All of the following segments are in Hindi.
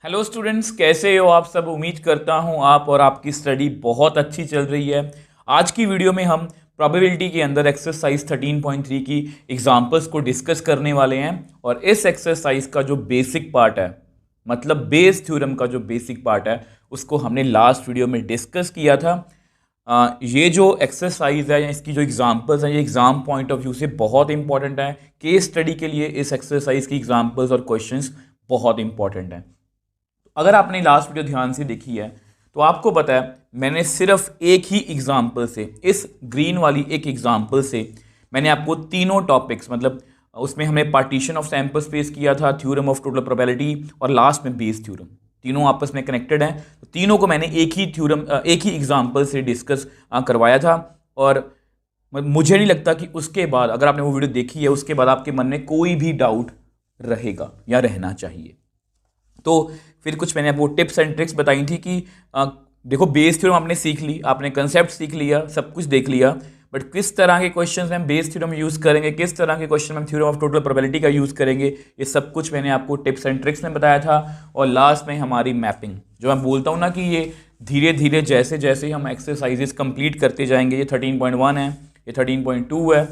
हेलो स्टूडेंट्स, कैसे हो आप सब। उम्मीद करता हूं आप और आपकी स्टडी बहुत अच्छी चल रही है। आज की वीडियो में हम प्रोबेबिलिटी के अंदर एक्सरसाइज 13.3 की एग्जांपल्स को डिस्कस करने वाले हैं। और इस एक्सरसाइज का जो बेसिक पार्ट है, मतलब बेस थ्योरम का जो बेसिक पार्ट है, उसको हमने लास्ट वीडियो में डिस्कस किया था। ये जो एक्सरसाइज है या इसकी जो एग्जांपल्स हैं, ये एग्जाम पॉइंट ऑफ व्यू से बहुत इंपॉर्टेंट है। केस स्टडी के लिए इस एक्सरसाइज की एग्जांपल्स और क्वेश्चंस बहुत इंपॉर्टेंट हैं। अगर आपने लास्ट वीडियो ध्यान से देखी है तो आपको पता है मैंने सिर्फ एक ही एग्जाम्पल से, इस ग्रीन वाली एक एग्जाम्पल से मैंने आपको तीनों टॉपिक्स, मतलब उसमें हमने पार्टीशन ऑफ सैंपल स्पेस किया था, थ्योरम ऑफ टोटल प्रोबेबिलिटी और लास्ट में बेस थ्योरम, तीनों आपस में कनेक्टेड हैं। तो तीनों को मैंने एक ही थ्योरम, एक ही एग्जाम्पल से डिस्कस करवाया था। और मुझे नहीं लगता कि उसके बाद, अगर आपने वो वीडियो देखी है, उसके बाद आपके मन में कोई भी डाउट रहेगा या रहना चाहिए। तो फिर कुछ मैंने आपको टिप्स एंड ट्रिक्स बताई थी कि देखो, बेस थ्योरम आपने सीख ली, आपने कंसेप्ट सीख लिया, सब कुछ देख लिया, बट किस तरह के क्वेश्चंस में हम बेस थ्योरम यूज़ करेंगे, किस तरह के क्वेश्चन में हम थ्योरम ऑफ टोटल प्रोबेबिलिटी का यूज़ करेंगे, ये सब कुछ मैंने आपको टिप्स एंड ट्रिक्स में बताया था। और लास्ट में हमारी मैपिंग, जो मैं बोलता हूँ ना कि ये धीरे धीरे जैसे जैसे हम एक्सरसाइजेस कंप्लीट करते जाएंगे, ये 13.1 है, ये 13.2 है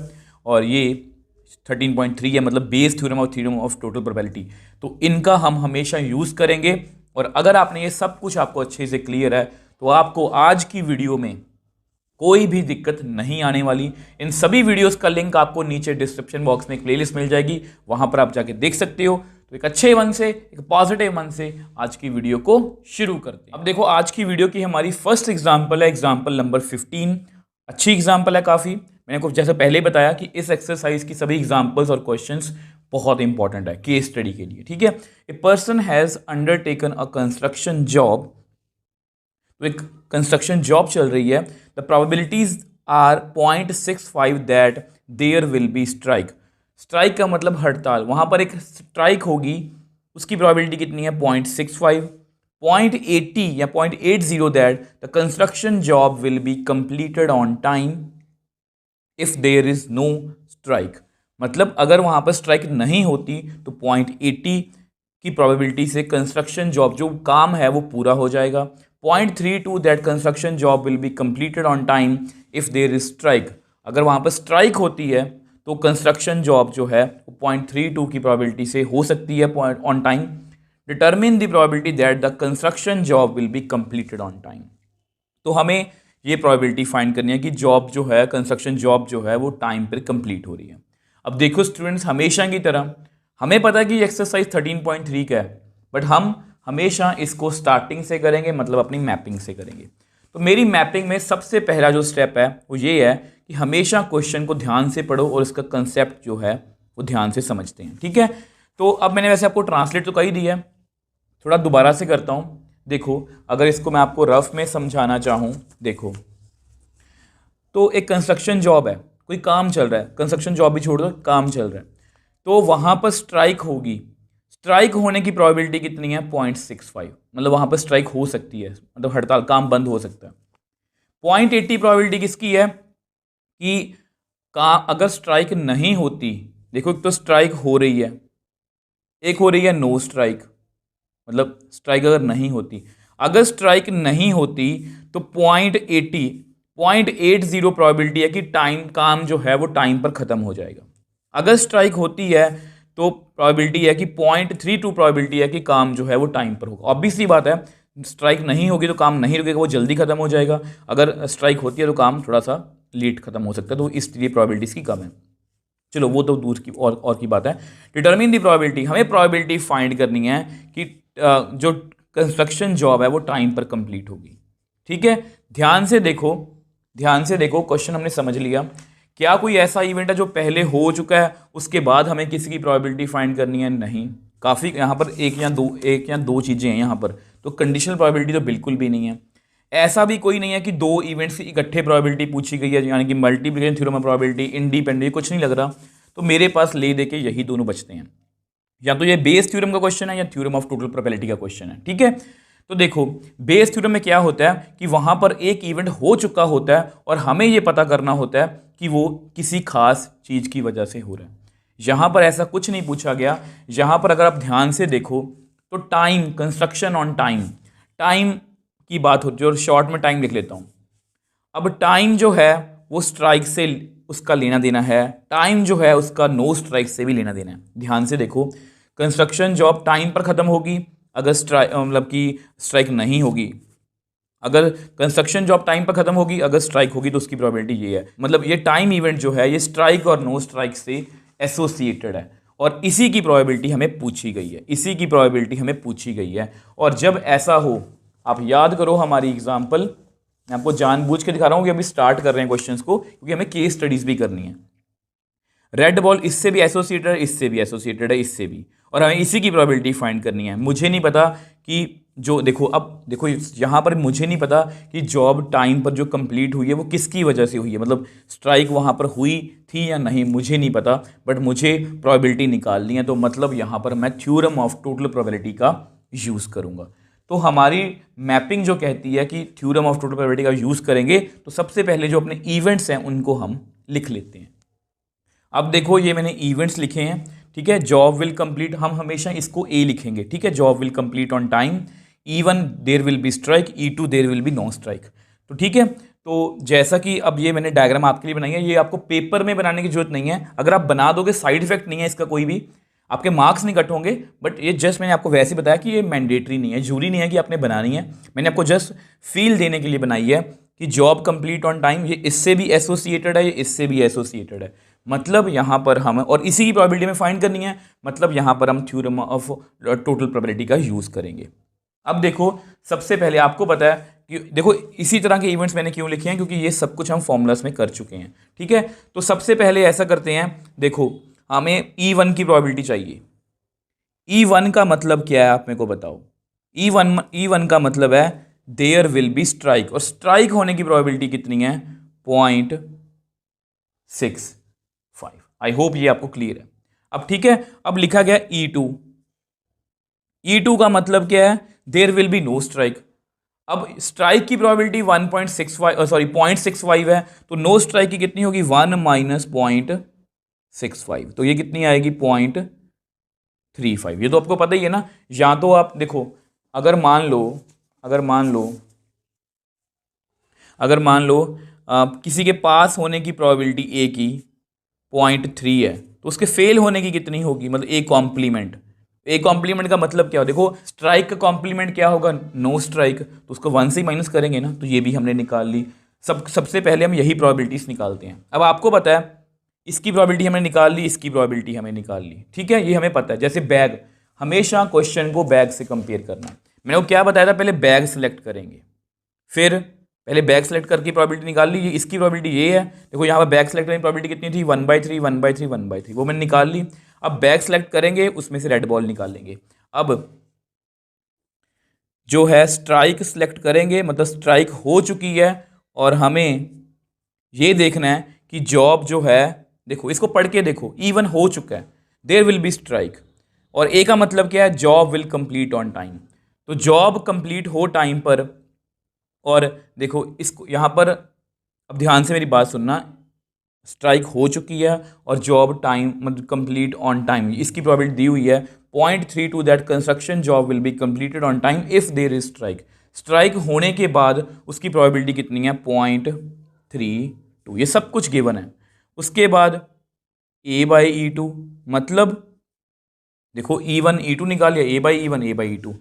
और ये 13.3 है, मतलब Bayes theorem of total probability. तो इनका हम हमेशा यूज़ करेंगे। और अगर आपने ये सब कुछ आपको अच्छे से क्लियर है तो आपको आज की वीडियो में कोई भी दिक्कत नहीं आने वाली। इन सभी वीडियोस का लिंक आपको नीचे डिस्क्रिप्शन बॉक्स में एक प्लेलिस्ट मिल जाएगी, वहां पर आप जाके देख सकते हो। तो एक अच्छे मन से, एक पॉजिटिव मन से आज की वीडियो को शुरू करते हैं। अब देखो, आज की वीडियो की हमारी फर्स्ट एग्जाम्पल है, एग्जाम्पल नंबर 15। अच्छी एग्जाम्पल है काफ़ी। मैंने कुछ जैसे पहले ही बताया कि इस एक्सरसाइज की सभी एग्जाम्पल्स और क्वेश्चंस बहुत इंपॉर्टेंट है केस स्टडी के लिए, ठीक है। A person has undertaken a construction job. तो एक कंस्ट्रक्शन जॉब चल रही है। The probabilities are 0.65 that there will be strike. Strike का मतलब हड़ताल, वहां पर एक स्ट्राइक होगी, उसकी प्रोबेबिलिटी कितनी है? 0.65। 0.80 या 0.80 that the construction job will be completed on time if there is no strike. मतलब अगर वहां पर स्ट्राइक नहीं होती तो 0.80 की प्रोबेबिलिटी से कंस्ट्रक्शन जॉब, जो काम है वो पूरा हो जाएगा। 0.32 that construction job will be completed on time if there is strike. अगर वहां पर स्ट्राइक होती है तो कंस्ट्रक्शन जॉब जो है वो 0.32 की प्रोबेबिलिटी से हो सकती है on time. Determine the probability that the construction job will be completed on time. तो हमें ये प्रोबेबिलिटी फाइंड करनी है कि जॉब जो है, कंस्ट्रक्शन जॉब जो है वो टाइम पर कंप्लीट हो रही है। अब देखो स्टूडेंट्स, हमेशा की तरह हमें पता है कि एक्सरसाइज 13.3 का है, बट हम हमेशा इसको स्टार्टिंग से करेंगे, मतलब अपनी मैपिंग से करेंगे। तो मेरी मैपिंग में सबसे पहला जो स्टेप है वो ये है कि हमेशा क्वेश्चन को ध्यान से पढ़ो और इसका कंसेप्ट जो है वो ध्यान से समझते हैं, ठीक है। तो अब मैंने वैसे आपको ट्रांसलेट तो कर ही दिया है, थोड़ा दोबारा से करता हूँ। देखो, अगर इसको मैं आपको रफ में समझाना चाहूँ, देखो, तो एक कंस्ट्रक्शन जॉब है, कोई काम चल रहा है, कंस्ट्रक्शन जॉब भी छोड़ दो, काम चल रहा है, तो वहां पर स्ट्राइक होगी। स्ट्राइक होने की प्रोबेबिलिटी कितनी है? 0.65, मतलब वहां पर स्ट्राइक हो सकती है, मतलब हड़ताल, काम बंद हो सकता है। 0.80 प्रोबेबिलिटी किसकी है कि अगर स्ट्राइक नहीं होती, देखो एक तो स्ट्राइक हो रही है, एक हो रही है नो स्ट्राइक, मतलब स्ट्राइक अगर नहीं होती। अगर स्ट्राइक नहीं होती तो 0.80 प्रोबेबिलिटी है कि काम जो है वो टाइम पर खत्म हो जाएगा। अगर स्ट्राइक होती है तो प्रोबेबिलिटी है कि 0.32 प्रोबेबिलिटी है कि काम जो है वो टाइम पर होगा। ऑब्वियसली बात है, स्ट्राइक नहीं होगी तो काम नहीं रुकेगा, वो जल्दी खत्म हो जाएगा। अगर स्ट्राइक होती है तो काम थोड़ा सा लेट खत्म हो सकता है, तो इसलिए प्रोबेबिलिटीज की कम है। चलो वो तो दूर की और की बात है। डिटर्मिन दी प्रोबेबिलिटी, हमें प्रोबेबिलिटी फाइंड करनी है कि जो कंस्ट्रक्शन जॉब है वो टाइम पर कंप्लीट होगी, ठीक है। ध्यान से देखो, ध्यान से देखो, क्वेश्चन हमने समझ लिया। क्या कोई ऐसा इवेंट है जो पहले हो चुका है उसके बाद हमें किसी की प्रोबेबिलिटी फाइंड करनी है? नहीं। काफ़ी यहाँ पर एक या दो चीज़ें हैं यहाँ पर, तो कंडीशनल प्रोबेबिलिटी तो बिल्कुल भी नहीं है। ऐसा भी कोई नहीं है कि दो इवेंट्स की इकट्ठे प्रोबेबिलिटी पूछी गई है, यानी कि मल्टीप्लिकेशन थ्योरम प्रोबेबिलिटी, इंडिपेंडेंट, कुछ नहीं लग रहा। तो मेरे पास ले दे के यही दोनों बचते हैं, या तो ये बेस थ्योरम का क्वेश्चन है या थ्योरम ऑफ टोटल प्रोबेबिलिटी का क्वेश्चन है, ठीक है। तो देखो, बेस थ्योरम में क्या होता है कि वहां पर एक इवेंट हो चुका होता है और हमें यह पता करना होता है कि वो किसी खास चीज की वजह से हो रहा है। यहां पर ऐसा कुछ नहीं पूछा गया। यहां पर अगर आप ध्यान से देखो तो time, construction on time, time की बात होती है और शॉर्ट में टाइम लिख लेता हूँ। अब टाइम जो है वो स्ट्राइक से उसका लेना देना है, टाइम जो है उसका नो स्ट्राइक से भी लेना देना है। ध्यान से देखो, कंस्ट्रक्शन जॉब टाइम पर ख़त्म होगी अगर स्ट्राइक मतलब कि स्ट्राइक नहीं होगी, अगर कंस्ट्रक्शन जॉब टाइम पर खत्म होगी, अगर स्ट्राइक होगी तो उसकी प्रोबेबिलिटी ये है। मतलब ये टाइम इवेंट जो है ये स्ट्राइक और नो स्ट्राइक से एसोसिएटेड है और इसी की प्रोबेबिलिटी हमें पूछी गई है, इसी की प्रोबेबिलिटी हमें पूछी गई है। और जब ऐसा हो, आप याद करो हमारी एग्जाम्पल, मैं आपको जानबूझ के दिखा रहा हूँ कि अभी स्टार्ट कर रहे हैं क्वेश्चंस को, क्योंकि हमें केस स्टडीज भी करनी है। रेड बॉल इससे भी एसोसिएटेड है, इससे भी एसोसिएटेड है, इससे भी, और हमें इसी की प्रोबेबिलिटी फाइंड करनी है। मुझे नहीं पता कि जो देखो, अब देखो यहाँ पर मुझे नहीं पता कि जॉब टाइम पर जो कंप्लीट हुई है वो किसकी वजह से हुई है, मतलब स्ट्राइक वहाँ पर हुई थी या नहीं, मुझे नहीं पता, बट मुझे प्रोबेबिलिटी निकालनी है। तो मतलब यहाँ पर मैं थ्योरम ऑफ टोटल प्रोबेबिलिटी का यूज़ करूँगा। तो हमारी मैपिंग जो कहती है कि थ्योरम ऑफ टोटल प्रोबेबिलिटी का यूज़ करेंगे, तो सबसे पहले जो अपने इवेंट्स हैं उनको हम लिख लेते हैं। अब देखो ये मैंने इवेंट्स लिखे हैं, ठीक है। जॉब विल कंप्लीट, हम हमेशा इसको ए लिखेंगे, ठीक है। Job will complete on time, E1 there will be strike, E2 there will be no strike. तो ठीक है, तो जैसा कि अब ये मैंने डायग्राम आपके लिए बनाई है, ये आपको पेपर में बनाने की जरूरत नहीं है। अगर आप बना दोगे साइड इफेक्ट नहीं है इसका कोई भी, आपके मार्क्स नहीं कट होंगे, बट ये जस्ट मैंने आपको वैसे बताया कि ये मैंडेटरी नहीं है, जरूरी नहीं है कि आपने बनानी है। मैंने आपको जस्ट फील देने के लिए बनाई है कि जॉब कंप्लीट ऑन टाइम ये इससे भी एसोसिएटेड है, ये इससे भी एसोसिएटेड है। मतलब यहाँ पर हम, और इसी की प्रोबेबिलिटी में फाइंड करनी है, मतलब यहाँ पर हम थ्योरम ऑफ टोटल प्रोबेबिलिटी का यूज़ करेंगे। अब देखो, सबसे पहले आपको पता है कि देखो इसी तरह के इवेंट्स मैंने क्यों लिखे हैं, क्योंकि ये सब कुछ हम फॉर्मूलास में कर चुके हैं, ठीक है। तो सबसे पहले ऐसा करते हैं, देखो हमें E1 की प्रोबेबिलिटी चाहिए। E1 का मतलब क्या है आप मेरे को बताओ। E1 का मतलब है देयर विल बी स्ट्राइक, और स्ट्राइक होने की प्रोबेबिलिटी कितनी है, 0.65। आई होप ये आपको क्लियर है। अब ठीक है, अब लिखा गया E2 का मतलब क्या है, there will be no strike. अब स्ट्राइक की प्रोबेबिलिटी 0.65 है, तो नो स्ट्राइक की कितनी होगी, 1 माइनस 0.65, तो ये कितनी आएगी 0.35। ये तो आपको पता ही है ना। या तो आप देखो, अगर मान लो किसी के पास होने की प्रोबेबिलिटी ए की 0.3 है, तो उसके फेल होने की कितनी होगी, मतलब ए कॉम्प्लीमेंट। ए कॉम्प्लीमेंट का मतलब क्या हो, देखो स्ट्राइक का कॉम्प्लीमेंट क्या होगा, नो स्ट्राइक, तो उसको 1 से ही माइनस करेंगे ना, तो ये भी हमने निकाल ली। सबसे पहले हम यही प्रोबेबिलिटीज निकालते हैं। अब आपको पता है इसकी प्रोबेबिलिटी हमने निकाल ली, इसकी प्रोबेबिलिटी हमें निकाल ली, ठीक है, ये हमें पता है। जैसे बैग, हमेशा क्वेश्चन को बैग से कंपेयर करना है। मैंने वो क्या बताया था, पहले बैग सेलेक्ट करेंगे, फिर पहले बैग सेलेक्ट करके प्रोबेबिलिटी निकाल ली, इसकी प्रोबेबिलिटी ये है। देखो यहाँ पर बैग सेलेक्ट करने की प्रोबेबिलिटी कितनी थी, 1/3 1/3 1/3, वो मैंने निकाल ली। अब बैग सेलेक्ट करेंगे, उसमें से रेड बॉल निकालेंगे। अब जो है स्ट्राइक सेलेक्ट करेंगे, मतलब स्ट्राइक हो चुकी है, और हमें ये देखना है कि जॉब जो है, देखो इसको पढ़ के देखो, E1 हो चुका है, देयर विल बी स्ट्राइक, और ए का मतलब क्या है, job will complete on time. तो जॉब कंप्लीट हो टाइम पर, और देखो इसको यहाँ पर, अब ध्यान से मेरी बात सुनना, स्ट्राइक हो चुकी है और जॉब टाइम मतलब कंप्लीट ऑन टाइम, इसकी प्रोबेबिलिटी दी हुई है 0.32 that construction job will be completed on time if there is strike. Strike होने के बाद उसकी प्रोबेबिलिटी कितनी है, 0.32, ये सब कुछ गिवन है। उसके बाद A/E2, मतलब देखो E1 E2 निकाल लिया, A/E1 A/E2,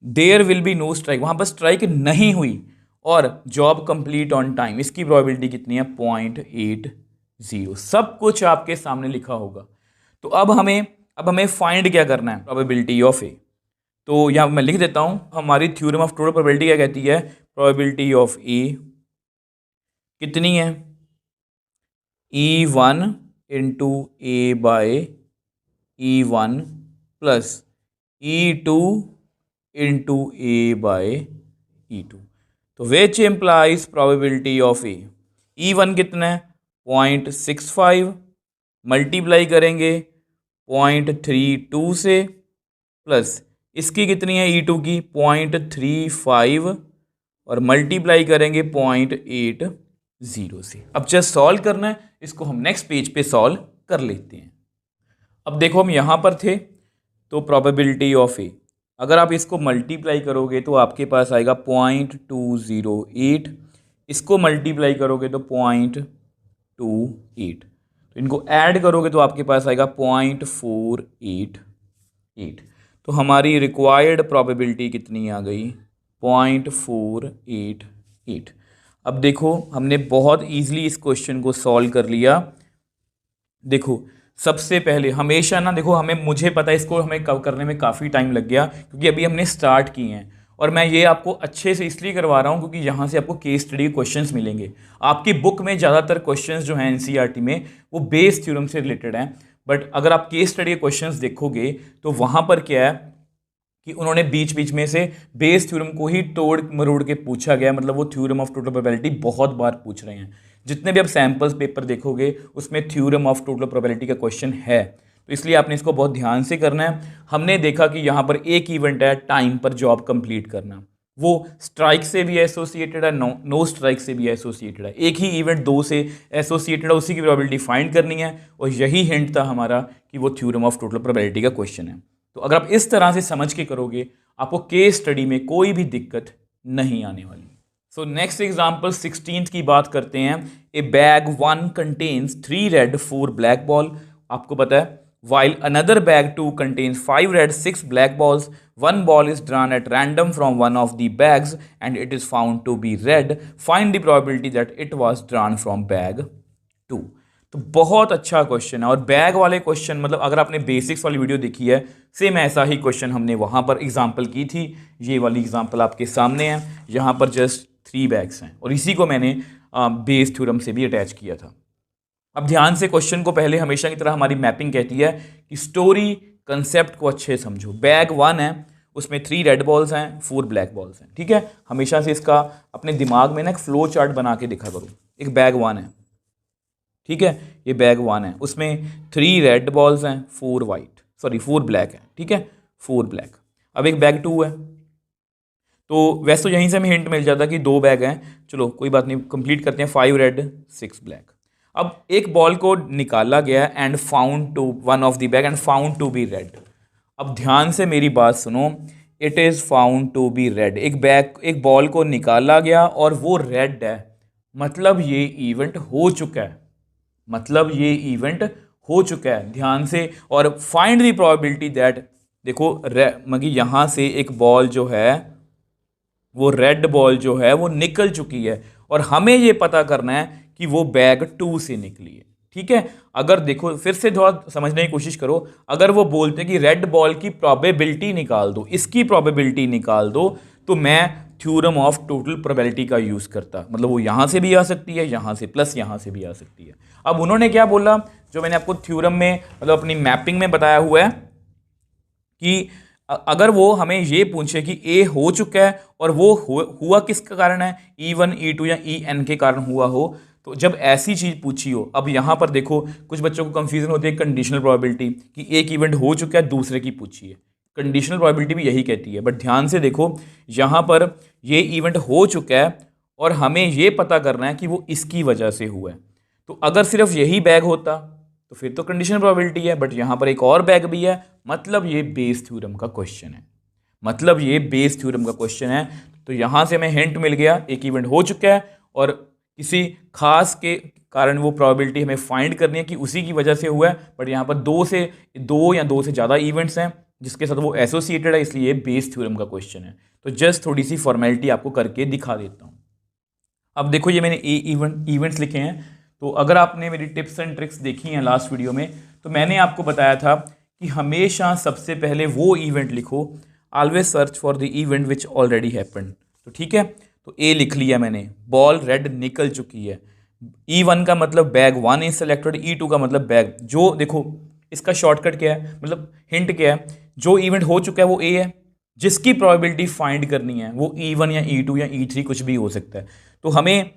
there will be no strike, वहाँ पर स्ट्राइक नहीं हुई और जॉब कंप्लीट ऑन टाइम, इसकी प्रोबेबिलिटी कितनी है, 0.80। सब कुछ आपके सामने लिखा होगा। तो अब हमें फाइंड क्या करना है, प्रोबेबिलिटी ऑफ ए। तो यहाँ मैं लिख देता हूँ, हमारी थ्योरम ऑफ टोटल प्रोबेबिलिटी क्या कहती है, प्रोबेबिलिटी ऑफ ए कितनी है, E1 into A/E1 plus E2 into A/E2, तो which employees probability of A. E1 कितना है, 0.65, मल्टीप्लाई करेंगे 0.32 से, प्लस इसकी कितनी है E2 की 0.35, और मल्टीप्लाई करेंगे 0.80 से। अब जस्ट सॉल्व करना है, इसको हम नेक्स्ट पेज पे सॉल्व कर लेते हैं। अब देखो हम यहाँ पर थे, तो प्रोबेबिलिटी ऑफ ए, अगर आप इसको मल्टीप्लाई करोगे तो आपके पास आएगा 0.208, इसको मल्टीप्लाई करोगे तो 0.28, तो इनको ऐड करोगे तो आपके पास आएगा 0.488। तो हमारी रिक्वायर्ड प्रोबेबिलिटी कितनी आ गई? 0.488। अब देखो हमने बहुत ईजिली इस क्वेश्चन को सॉल्व कर लिया। देखो सबसे पहले हमेशा ना, देखो मुझे पता है इसको हमें करने में काफ़ी टाइम लग गया क्योंकि अभी हमने स्टार्ट किए हैं, और मैं ये आपको अच्छे से इसलिए करवा रहा हूँ क्योंकि यहाँ से आपको केस स्टडी के क्वेश्चंस मिलेंगे। आपकी बुक में ज़्यादातर क्वेश्चंस जो हैं एनसीईआरटी में वो बेस थ्योरम से रिलेटेड हैं, बट अगर आप केस स्टडी के क्वेश्चंस देखोगे तो वहाँ पर क्या है कि उन्होंने बीच बीच में से बेस थ्योरम को ही तोड़ मरोड़ के पूछा गया, मतलब वो थ्योरम ऑफ टोटल प्रोबेबिलिटी बहुत बार पूछ रहे हैं। जितने भी आप सैम्पल्स पेपर देखोगे उसमें थ्योरम ऑफ टोटल प्रोबेबिलिटी का क्वेश्चन है, तो इसलिए आपने इसको बहुत ध्यान से करना है। हमने देखा कि यहाँ पर एक इवेंट है टाइम पर जॉब कंप्लीट करना, वो स्ट्राइक से भी एसोसिएटेड है, नो स्ट्राइक से भी एसोसिएटेड है। एक ही इवेंट दो से एसोसिएटेड है, उसी की प्रोबेबिलिटी फाइंड करनी है, और यही हिंट था हमारा कि वो थ्योरम ऑफ टोटल प्रोबेबिलिटी का क्वेश्चन है। तो अगर आप इस तरह से समझ के करोगे आपको केस स्टडी में कोई भी दिक्कत नहीं आने वाली। सो नेक्स्ट एग्जाम्पल 16th की बात करते हैं। ए bag 1 contains 3 red 4 black ball, आपको पता है, while another bag 2 contains 5 red 6 black balls, one ball is drawn at random from one of the bags and it is found to be red, find the probability that it was drawn from bag 2। तो बहुत अच्छा क्वेश्चन है, और बैग वाले क्वेश्चन मतलब अगर आपने बेसिक्स वाली वीडियो देखी है, सेम ऐसा ही क्वेश्चन हमने वहाँ पर एग्जाम्पल की थी। ये वाली एग्जाम्पल आपके सामने है, यहाँ पर जस्ट 3 बैग्स हैं, और इसी को मैंने बेस थ्योरम से भी अटैच किया था। अब ध्यान से क्वेश्चन को पहले हमेशा की तरह हमारी मैपिंग कहती है कि स्टोरी कंसेप्ट को अच्छे समझो। बैग 1 है, उसमें 3 रेड बॉल्स हैं 4 ब्लैक बॉल्स हैं, ठीक है। हमेशा से इसका अपने दिमाग में ना एक फ्लो चार्ट बना के दिखा करो। एक बैग 1 है, ठीक है, ये बैग 1 है, उसमें 3 रेड बॉल्स हैं 4 ब्लैक हैं, ठीक है, 4 ब्लैक। अब एक बैग 2 है, तो वैसे तो यहीं से हमें हिंट मिल जाता कि 2 बैग हैं, चलो कोई बात नहीं, कंप्लीट करते हैं। 5 रेड 6 ब्लैक। अब एक बॉल को निकाला गया and found to one of the bag and found to be red. अब ध्यान से मेरी बात सुनो, it is found to be red. एक बॉल को निकाला गया और वो रेड है, मतलब ये इवेंट हो चुका है, ध्यान से। और फाइंड द प्रोबेबिलिटी दैट, देखो मगी यहाँ से एक बॉल जो है, वो रेड बॉल जो है वो निकल चुकी है, और हमें ये पता करना है कि वो बैग 2 से निकली है, ठीक है। अगर देखो फिर से थोड़ा समझने की कोशिश करो, अगर वो बोलते कि रेड बॉल की प्रोबेबिलिटी निकाल दो, इसकी प्रोबेबिलिटी निकाल दो, तो मैं थ्योरम ऑफ टोटल प्रोबेबिलिटी का यूज़ करता, मतलब वो यहाँ से भी आ सकती है, यहाँ से प्लस यहाँ से भी आ सकती है। अब उन्होंने क्या बोला, जो मैंने आपको थ्योरम में मतलब अपनी मैपिंग में बताया हुआ है कि अगर वो हमें ये पूछे कि ए हो चुका है और वो हुआ किसके कारण है, E1 E2 या EN के कारण हुआ हो, तो जब ऐसी चीज़ पूछी हो। अब यहाँ पर देखो कुछ बच्चों को कंफ्यूजन होती है कंडीशनल प्रोबेबिलिटी कि एक इवेंट हो चुका है दूसरे की पूछी है, कंडीशनल प्रोबेबिलिटी भी यही कहती है। बट ध्यान से देखो, यहाँ पर ये इवेंट हो चुका है और हमें ये पता करना है कि वो इसकी वजह से हुआ है। तो अगर सिर्फ यही बैग होता तो फिर तो कंडीशनल प्रोबेबिलिटी है, बट यहाँ पर एक और बैग भी है, मतलब ये बेस थ्योरम का क्वेश्चन है, तो यहाँ से हमें हिंट मिल गया, एक इवेंट हो चुका है और किसी खास के कारण वो प्रोबेबिलिटी हमें फाइंड करनी है कि उसी की वजह से हुआ है। बट यहाँ पर 2 या 2 से ज़्यादा इवेंट्स हैं जिसके साथ वो एसोसिएटेड है, इसलिए बेस थ्योरम का क्वेश्चन है। तो जस्ट थोड़ी सी फॉर्मेलिटी आपको करके दिखा देता हूँ। अब देखो ये मैंने इवेंट्स लिखे हैं, तो अगर आपने मेरी टिप्स एंड ट्रिक्स देखी हैं लास्ट वीडियो में, तो मैंने आपको बताया था कि हमेशा सबसे पहले वो इवेंट लिखो, always search for the event which already happened. तो ठीक है, तो ए लिख लिया मैंने, बॉल रेड निकल चुकी है। E1 का मतलब बैग 1 इज सेलेक्टेड, E2 का मतलब बैग, जो देखो इसका शॉर्टकट क्या है, मतलब हिंट क्या है, जो इवेंट हो चुका है वो ए है, जिसकी प्रोबेबिलिटी फाइंड करनी है वो E1 या E2 या E3 कुछ भी हो सकता है। तो हमें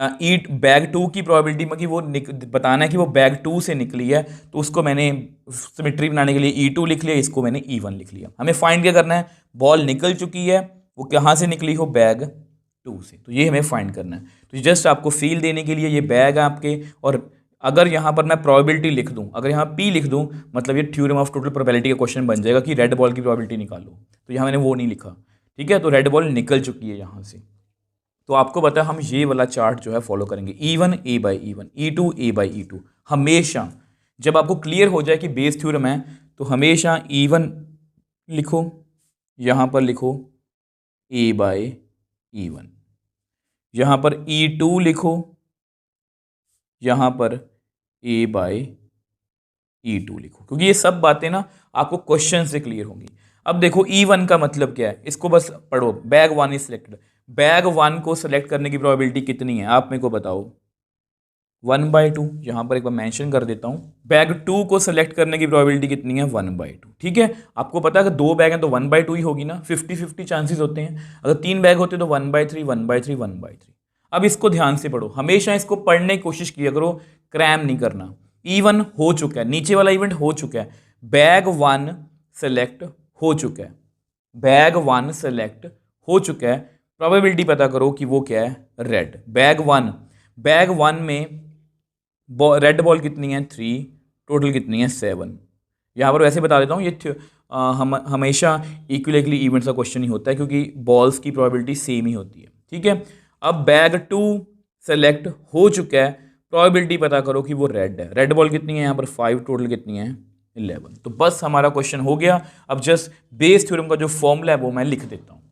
बैग 2 की प्रोबेबिलिटी में कि वो बताना है कि वो बैग 2 से निकली है, तो उसको मैंने सिमेट्री बनाने के लिए E2 लिख लिया, इसको मैंने E1 लिख लिया। हमें फाइंड क्या करना है, बॉल निकल चुकी है, वो कहाँ से निकली हो, बैग 2 से, तो ये हमें फाइंड करना है। तो जस्ट आपको फील देने के लिए ये बैग है आपके, और अगर यहाँ पर मैं प्रोबेबिलिटी लिख दूँ, अगर यहाँ P लिख दूँ, मतलब ये थ्योरम ऑफ टोटल प्रोबेबिलिटी का क्वेश्चन बन जाएगा कि रेड बॉल की प्रोबेबिलिटी निकालो, तो यहाँ मैंने वो नहीं लिखा, ठीक है। तो रेड बॉल निकल चुकी है यहाँ से। तो आपको पता है हम ये वाला चार्ट जो है फॉलो करेंगे, E1 A by E1, E2 A by E2। हमेशा जब आपको क्लियर हो जाए कि बेस थ्योरम है तो हमेशा E1 लिखो, यहाँ पर लिखो A बाई E1, यहाँ पर E2 लिखो, यहाँ पर A बाई E2 लिखो, क्योंकि ये सब बातें ना आपको क्वेश्चन से क्लियर होंगी। अब देखो E1 का मतलब क्या है, इसको बस पढ़ो। बैग 1 इज सिलेक्टेड, बैग 1 को सिलेक्ट करने की प्रोबेबिलिटी कितनी है आप मेरे को बताओ? 1/2, यहाँ पर एक बार मेंशन कर देता हूँ। बैग 2 को सिलेक्ट करने की प्रोबेबिलिटी कितनी है? 1/2, ठीक है। आपको पता है अगर 2 बैग हैं तो 1/2 ही होगी ना, 50-50 चांसेस होते हैं। अगर 3 बैग होते तो 1/3, 1/3, 1/3। अब इसको ध्यान से पढ़ो, हमेशा इसको पढ़ने की कोशिश किया करो, क्रैम नहीं करना। E1 हो चुका है, नीचे वाला इवेंट हो चुका है, बैग 1 सेलेक्ट हो चुका है, बैग 1 सेलेक्ट हो चुका है। प्रोबेबिलिटी पता करो कि वो क्या है? रेड। बैग 1 में रेड बॉल कितनी है? 3, टोटल कितनी है? 7। यहाँ पर वैसे बता देता हूँ, ये हमेशा इक्वली इवेंट्स का क्वेश्चन ही होता है, क्योंकि बॉल्स की प्रोबेबिलिटी सेम ही होती है, ठीक है। अब बैग 2 सेलेक्ट हो चुका है, प्रोबेबिलिटी पता करो कि वो रेड है। रेड बॉल कितनी है यहाँ पर? 5, टोटल कितनी है? 11। तो बस हमारा क्वेश्चन हो गया। अब जस्ट बेस थ्योरम का जो फॉर्मूला है वो मैं लिख देता हूँ।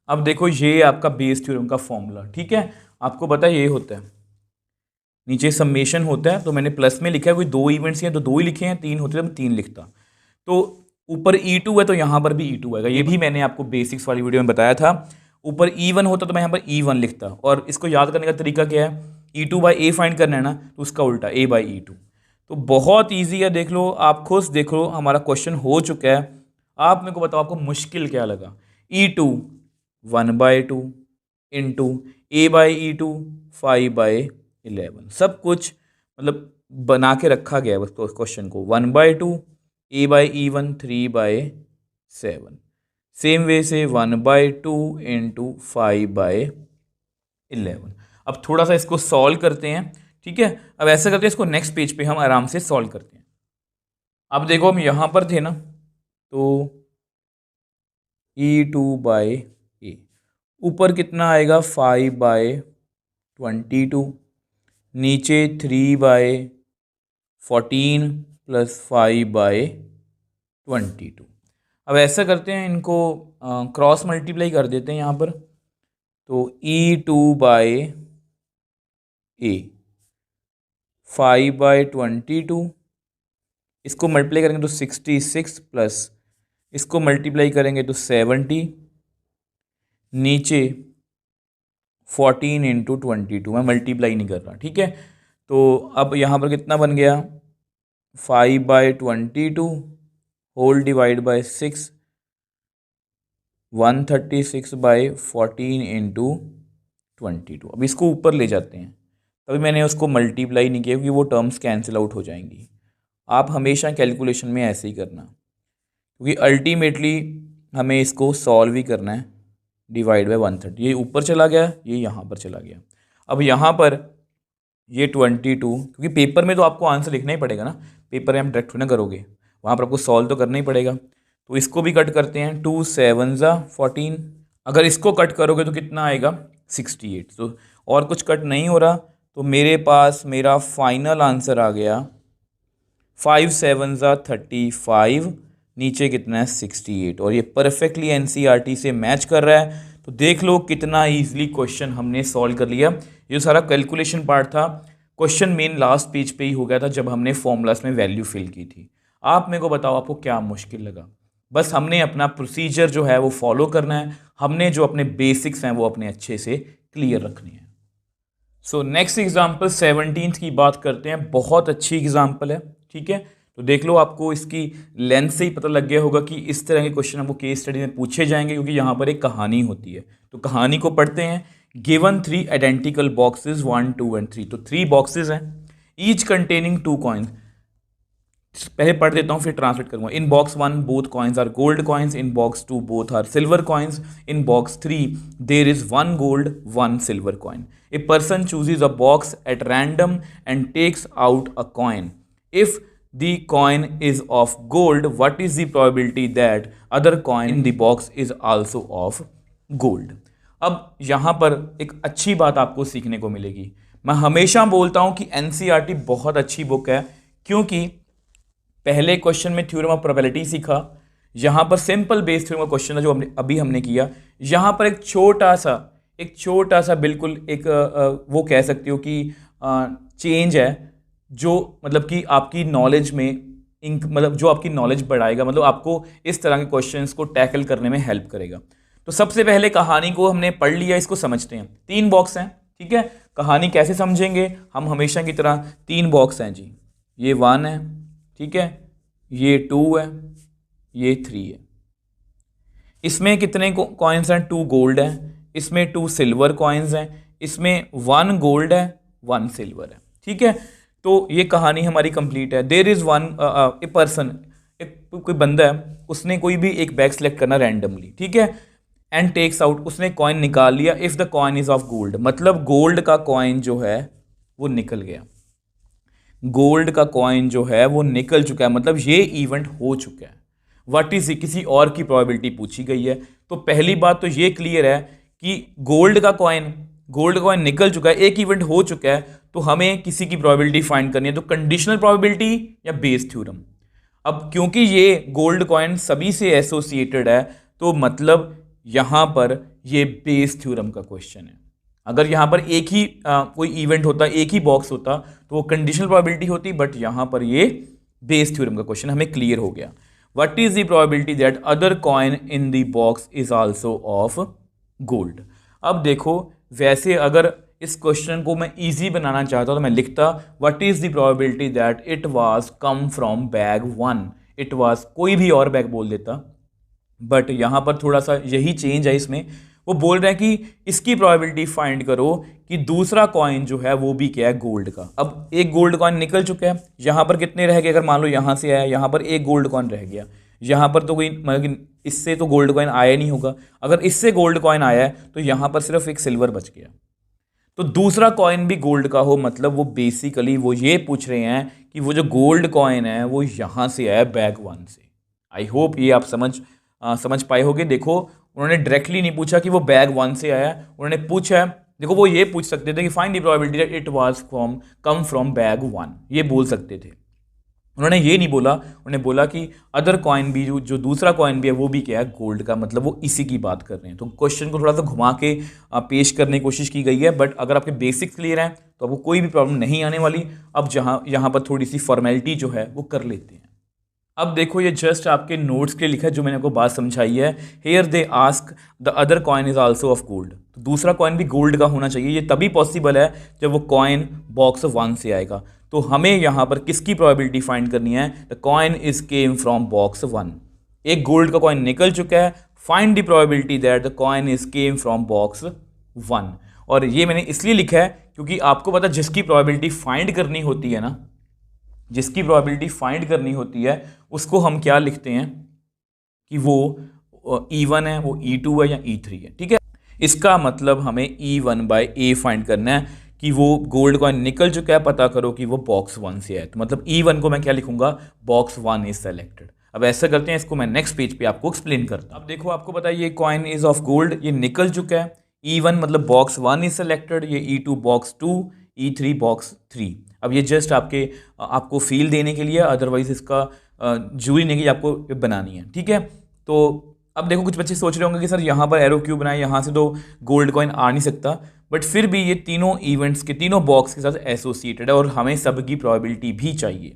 अब देखो ये आपका बेस थ्योरम का फॉर्मूला, ठीक है। आपको पता है ये होता है, नीचे समेशन होता है, तो मैंने प्लस में लिखा है, कोई 2 इवेंट्स हैं तो 2 ही लिखे हैं, 3 होते तो मैं 3 लिखता। तो ऊपर E2 है तो यहाँ पर भी E2 आएगा, ये भी मैंने आपको बेसिक्स वाली वीडियो में बताया था। ऊपर E1 होता तो मैं यहाँ पर E1 लिखता, और इसको याद करने का तरीका क्या है? E2 बाई A फाइंड करना है ना, तो उसका उल्टा A बाई E2। तो बहुत ईजी है, देख लो, आप खुद देख लो, हमारा क्वेश्चन हो चुका है। आप मेरे को बताओ आपको मुश्किल क्या लगा? E2 1/2 into A by E2 5/11, सब कुछ मतलब बना के रखा गया है बस क्वेश्चन को। 1/2 A by E1 3/7, same way से 1/2 इंटू 5/11। अब थोड़ा सा इसको सॉल्व करते हैं, ठीक है। अब ऐसा करते हैं, इसको नेक्स्ट पेज पे हम आराम से सॉल्व करते हैं। अब देखो हम यहाँ पर थे ना, तो E2 बाई A, ऊपर कितना आएगा? 5/22, नीचे 3/14 प्लस 5/22। अब ऐसा करते हैं, इनको क्रॉस मल्टीप्लाई कर देते हैं यहाँ पर। तो E2 बाई A 5/22, इसको मल्टीप्लाई करेंगे तो 66, प्लस इसको मल्टीप्लाई करेंगे तो 70, नीचे 14 इंटू 22, मैं मल्टीप्लाई नहीं कर रहा, ठीक है। तो अब यहाँ पर कितना बन गया? 5/22 होल डिवाइड बाई 6, 136/14 इंटू 22। अब इसको ऊपर ले जाते हैं, तभी मैंने उसको मल्टीप्लाई नहीं किया, क्योंकि वो टर्म्स कैंसिल आउट हो जाएंगी। आप हमेशा कैलकुलेशन में ऐसे ही करना, क्योंकि अल्टीमेटली हमें इसको सॉल्व ही करना है। डिवाइड बाई 130, ये ऊपर चला गया, ये यहाँ पर चला गया। अब यहाँ पर ये 22, क्योंकि पेपर में तो आपको आंसर लिखना ही पड़ेगा ना, पेपर में आप डायरेक्ट ना करोगे, वहाँ पर आपको सॉल्व तो करना ही पड़ेगा। तो इसको भी कट करते हैं, 2 7 14। अगर इसको कट करोगे तो कितना आएगा? 68। तो और कुछ कट नहीं हो रहा, तो मेरे पास मेरा फाइनल आंसर आ गया 5 7 35, नीचे कितना है? 68। और ये परफेक्टली एनसीईआरटी से मैच कर रहा है। तो देख लो कितना इजीली क्वेश्चन हमने सॉल्व कर लिया। ये सारा कैलकुलेशन पार्ट था, क्वेश्चन मेन लास्ट पेज पे ही हो गया था जब हमने फॉर्मूलास में वैल्यू फिल की थी। आप मेरे को बताओ आपको क्या मुश्किल लगा? बस हमने अपना प्रोसीजर जो है वो फॉलो करना है, हमने जो अपने बेसिक्स हैं वो अपने अच्छे से क्लियर रखने हैं। सो नेक्स्ट एग्जाम्पल 17 की बात करते हैं, बहुत अच्छी एग्जाम्पल है, ठीक है। तो देख लो, आपको इसकी लेंथ से ही पता लग गया होगा कि इस तरह के क्वेश्चन आपको केस स्टडी में पूछे जाएंगे, क्योंकि यहाँ पर एक कहानी होती है। तो कहानी को पढ़ते हैं। गिवन 3 आइडेंटिकल बॉक्सेस 1 2 एंड 3, तो 3 बॉक्सेस हैं, ईच कंटेनिंग 2 कॉइन्स। पहले पढ़ देता हूँ फिर ट्रांसलेट करूँगा। In box 1 both coins are gold coins, in box 2 both are silver coins, in box 3 there is 1 gold 1 silver coin. A person chooses a box at random and takes out a coin. If the coin is of gold, what is the probability that other coin in the box is also of gold? अब यहाँ पर एक अच्छी बात आपको सीखने को मिलेगी। मैं हमेशा बोलता हूँ कि एनसीईआरटी बहुत अच्छी बुक है, क्योंकि पहले क्वेश्चन में थ्योरम ऑफ प्रोबेबिलिटी सीखा, यहाँ पर सिंपल बेस थ्योरम का क्वेश्चन है जो अभी हमने किया। यहाँ पर एक छोटा सा बिल्कुल एक वो कह सकते हो कि चेंज है, जो मतलब कि आपकी नॉलेज में मतलब जो आपकी नॉलेज बढ़ाएगा, मतलब आपको इस तरह के क्वेश्चंस को टैकल करने में हेल्प करेगा। तो सबसे पहले कहानी को हमने पढ़ लिया, इसको समझते हैं। 3 बॉक्स हैं, ठीक है। कहानी कैसे समझेंगे हम, हमेशा की तरह 3 बॉक्स हैं जी। ये 1 है, ठीक है, ये 2 है, ये 3 है। इसमें कितने कॉइन्स हैं? 2 गोल्ड है, इसमें 2 सिल्वर कॉइन्स हैं, इसमें 1 गोल्ड है 1 सिल्वर है, ठीक है। तो ये कहानी हमारी कंप्लीट है। There is one a person, कोई बंदा है, उसने कोई भी एक बैग सेलेक्ट करना रैंडमली, ठीक है, एंड टेक्स आउट, उसने कॉइन निकाल लिया। If the coin is of gold, मतलब गोल्ड का कॉइन जो है वो निकल गया, गोल्ड का कॉइन जो है वो निकल चुका है, मतलब ये इवेंट हो चुका है। व्हाट इज, किसी और की प्रोबेबिलिटी पूछी गई है। तो पहली बात तो ये क्लियर है कि गोल्ड कॉइन निकल चुका है, एक इवेंट हो चुका है, तो हमें किसी की प्रोबेबिलिटी फाइंड करनी है। तो कंडीशनल प्रोबेबिलिटी या बेस थ्योरम। अब क्योंकि ये गोल्ड कॉइन सभी से एसोसिएटेड है, तो मतलब यहां पर ये बेस थ्योरम का क्वेश्चन है। अगर यहां पर एक ही कोई इवेंट होता, एक ही बॉक्स होता, तो वो कंडीशनल प्रोबेबिलिटी होती, बट यहां पर ये बेस थ्योरम का क्वेश्चन हमें क्लियर हो गया। What is the probability that other coin in the box is also of gold. अब देखो, वैसे अगर इस क्वेश्चन को मैं इजी बनाना चाहता तो मैं लिखता what is the probability that it was come from bag 1। It was कोई भी और बैग बोल देता, बट यहां पर थोड़ा सा यही चेंज है इसमें। वो बोल रहे हैं कि इसकी प्रोबेबिलिटी फाइंड करो कि दूसरा कॉइन जो है वो भी क्या है, गोल्ड का। अब एक गोल्ड कॉइन निकल चुका है, यहां पर कितने रह गए? अगर मान लो यहां से आया, यहां पर एक गोल्ड कॉइन रह गया, यहां पर तो कोई मतलब इससे तो गोल्ड कॉइन आया नहीं होगा। अगर इससे गोल्ड कॉइन आया है तो यहां पर सिर्फ एक सिल्वर बच गया। तो दूसरा कॉइन भी गोल्ड का हो, मतलब वो बेसिकली वो ये पूछ रहे हैं कि वो जो गोल्ड कॉइन है वो यहां से आया बैग 1 से। आई होप ये आप समझ पाए होगे। देखो, उन्होंने डायरेक्टली नहीं पूछा कि वो बैग 1 से आया, उन्होंने पूछा, देखो वो ये पूछ सकते थे कि find the probability that it was come from bag 1, ये बोल सकते थे। उन्होंने ये नहीं बोला, उन्होंने बोला कि अदर कॉइन भी, जो दूसरा कॉइन भी है वो भी क्या है, गोल्ड का, मतलब वो इसी की बात कर रहे हैं। तो क्वेश्चन को थोड़ा सा घुमा के पेश करने की कोशिश की गई है, बट अगर आपके बेसिक्स क्लियर हैं तो आपको कोई भी प्रॉब्लम नहीं आने वाली। अब यहाँ पर थोड़ी सी फॉर्मेलिटी जो है वो कर लेते हैं। अब देखो, ये जस्ट आपके नोट्स के लिए लिखा है, जो मैंने आपको बात समझाई है। Here they ask the other coin is also of gold, तो दूसरा कॉइन भी गोल्ड का होना चाहिए। ये तभी पॉसिबल है जब वो कॉइन बॉक्स 1 से आएगा। तो हमें यहाँ पर किसकी प्रोबेबिलिटी फाइंड करनी है? The coin is came from box 1। एक गोल्ड का कॉइन निकल चुका है, find the probability that the coin is came from box 1। और ये मैंने इसलिए लिखा है क्योंकि आपको पता, जिसकी प्रोबेबिलिटी फाइंड करनी होती है ना, जिसकी प्रोबेबिलिटी फाइंड करनी होती है उसको हम क्या लिखते हैं कि वो E1 है, वो E2 है या E3 है, ठीक है। इसका मतलब हमें E1/A फाइंड करना है कि वो गोल्ड कॉइन निकल चुका है, पता करो कि वो बॉक्स 1 से है। तो मतलब E1 को मैं क्या लिखूंगा? Box 1 is selected. अब ऐसा करते हैं, इसको मैं नेक्स्ट पेज पे आपको एक्सप्लेन करता हूं। अब देखो, आपको पता है ये कॉइन इज ऑफ गोल्ड, ये निकल चुका है। E1 मतलब बॉक्स 1 इज सेलेक्टेड, ये E2 बॉक्स 2, E3 बॉक्स 3। अब ये जस्ट आपको फील देने के लिए, अदरवाइज इसका जरूरी नहीं कि आपको बनानी है, ठीक है। तो अब देखो, कुछ बच्चे सोच रहे होंगे कि सर यहाँ पर एरो क्यों बनाए, यहाँ से तो गोल्ड कॉइन आ नहीं सकता, बट फिर भी ये तीनों इवेंट्स के, तीनों बॉक्स के साथ एसोसिएटेड है और हमें सबकी प्रोबेबिलिटी भी चाहिए।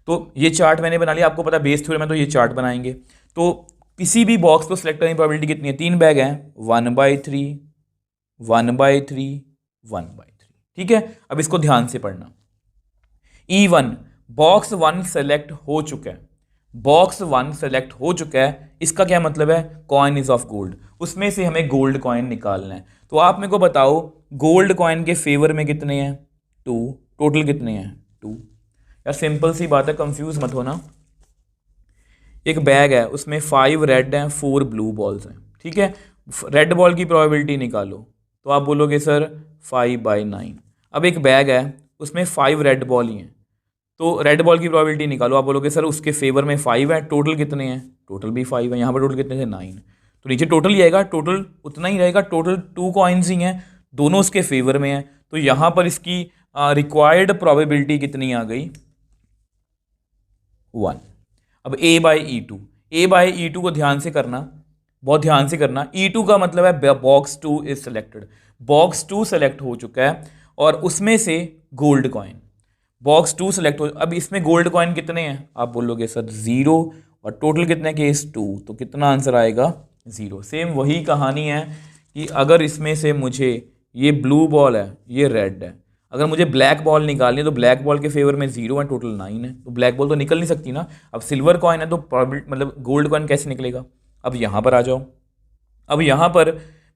तो ये चार्ट मैंने बना लिया, आपको पता बेस थ्योरम में तो ये चार्ट बनाएंगे। तो किसी भी बॉक्स को सिलेक्ट करने की प्रोबेबिलिटी कितनी है? 3 बैग हैं, 1/3, 1/3, 1/3, ठीक है। अब इसको ध्यान से पढ़ना। E1 बॉक्स 1 सेलेक्ट हो चुका है, बॉक्स 1 सेलेक्ट हो चुका है, इसका क्या मतलब है? कॉइन इज ऑफ गोल्ड, उसमें से हमें गोल्ड कॉइन निकालना है। तो आप मेरे को बताओ, गोल्ड कॉइन के फेवर में कितने हैं? 2, टोटल कितने हैं? 2। यार सिंपल सी बात है, कंफ्यूज मत होना। एक बैग है, उसमें 5 रेड हैं 4 ब्लू बॉल्स हैं, ठीक है। रेड बॉल की प्रोबेबिलिटी निकालो, तो आप बोलोगे सर 5/9। अब एक बैग है, उसमें 5 रेड बॉल ही हैं, तो रेड बॉल की प्रोबेबिलिटी निकालो, आप बोलोगे सर उसके फेवर में 5 है, टोटल कितने हैं, टोटल भी 5 है, यहाँ पर टोटल कितने थे 9, तो नीचे टोटल ही आएगा, टोटल उतना ही रहेगा, टोटल 2 कॉइन्स ही हैं, दोनों उसके फेवर में हैं, तो यहाँ पर इसकी रिक्वायर्ड प्रोबेबिलिटी कितनी आ गई 1। अब A/E2, A/E2 को ध्यान से करना, बहुत ध्यान से करना। E2 का मतलब है box 2 is selected, box 2 select हो चुका है और उसमें से गोल्ड कॉइन, बॉक्स 2 सेलेक्ट हो। अब इसमें गोल्ड कॉइन कितने हैं, आप बोलोगे सर 0, और टोटल कितने केस 2, तो कितना आंसर आएगा 0। सेम वही कहानी है कि अगर इसमें से मुझे ये ब्लू बॉल है, ये रेड है, अगर मुझे ब्लैक बॉल निकालनी है तो ब्लैक बॉल के फेवर में 0 है, टोटल 9 है, तो ब्लैक बॉल तो निकल नहीं सकती ना। अब सिल्वर कॉइन है तो मतलब गोल्ड कॉइन कैसे निकलेगा। अब यहाँ पर आ जाओ, अब यहाँ पर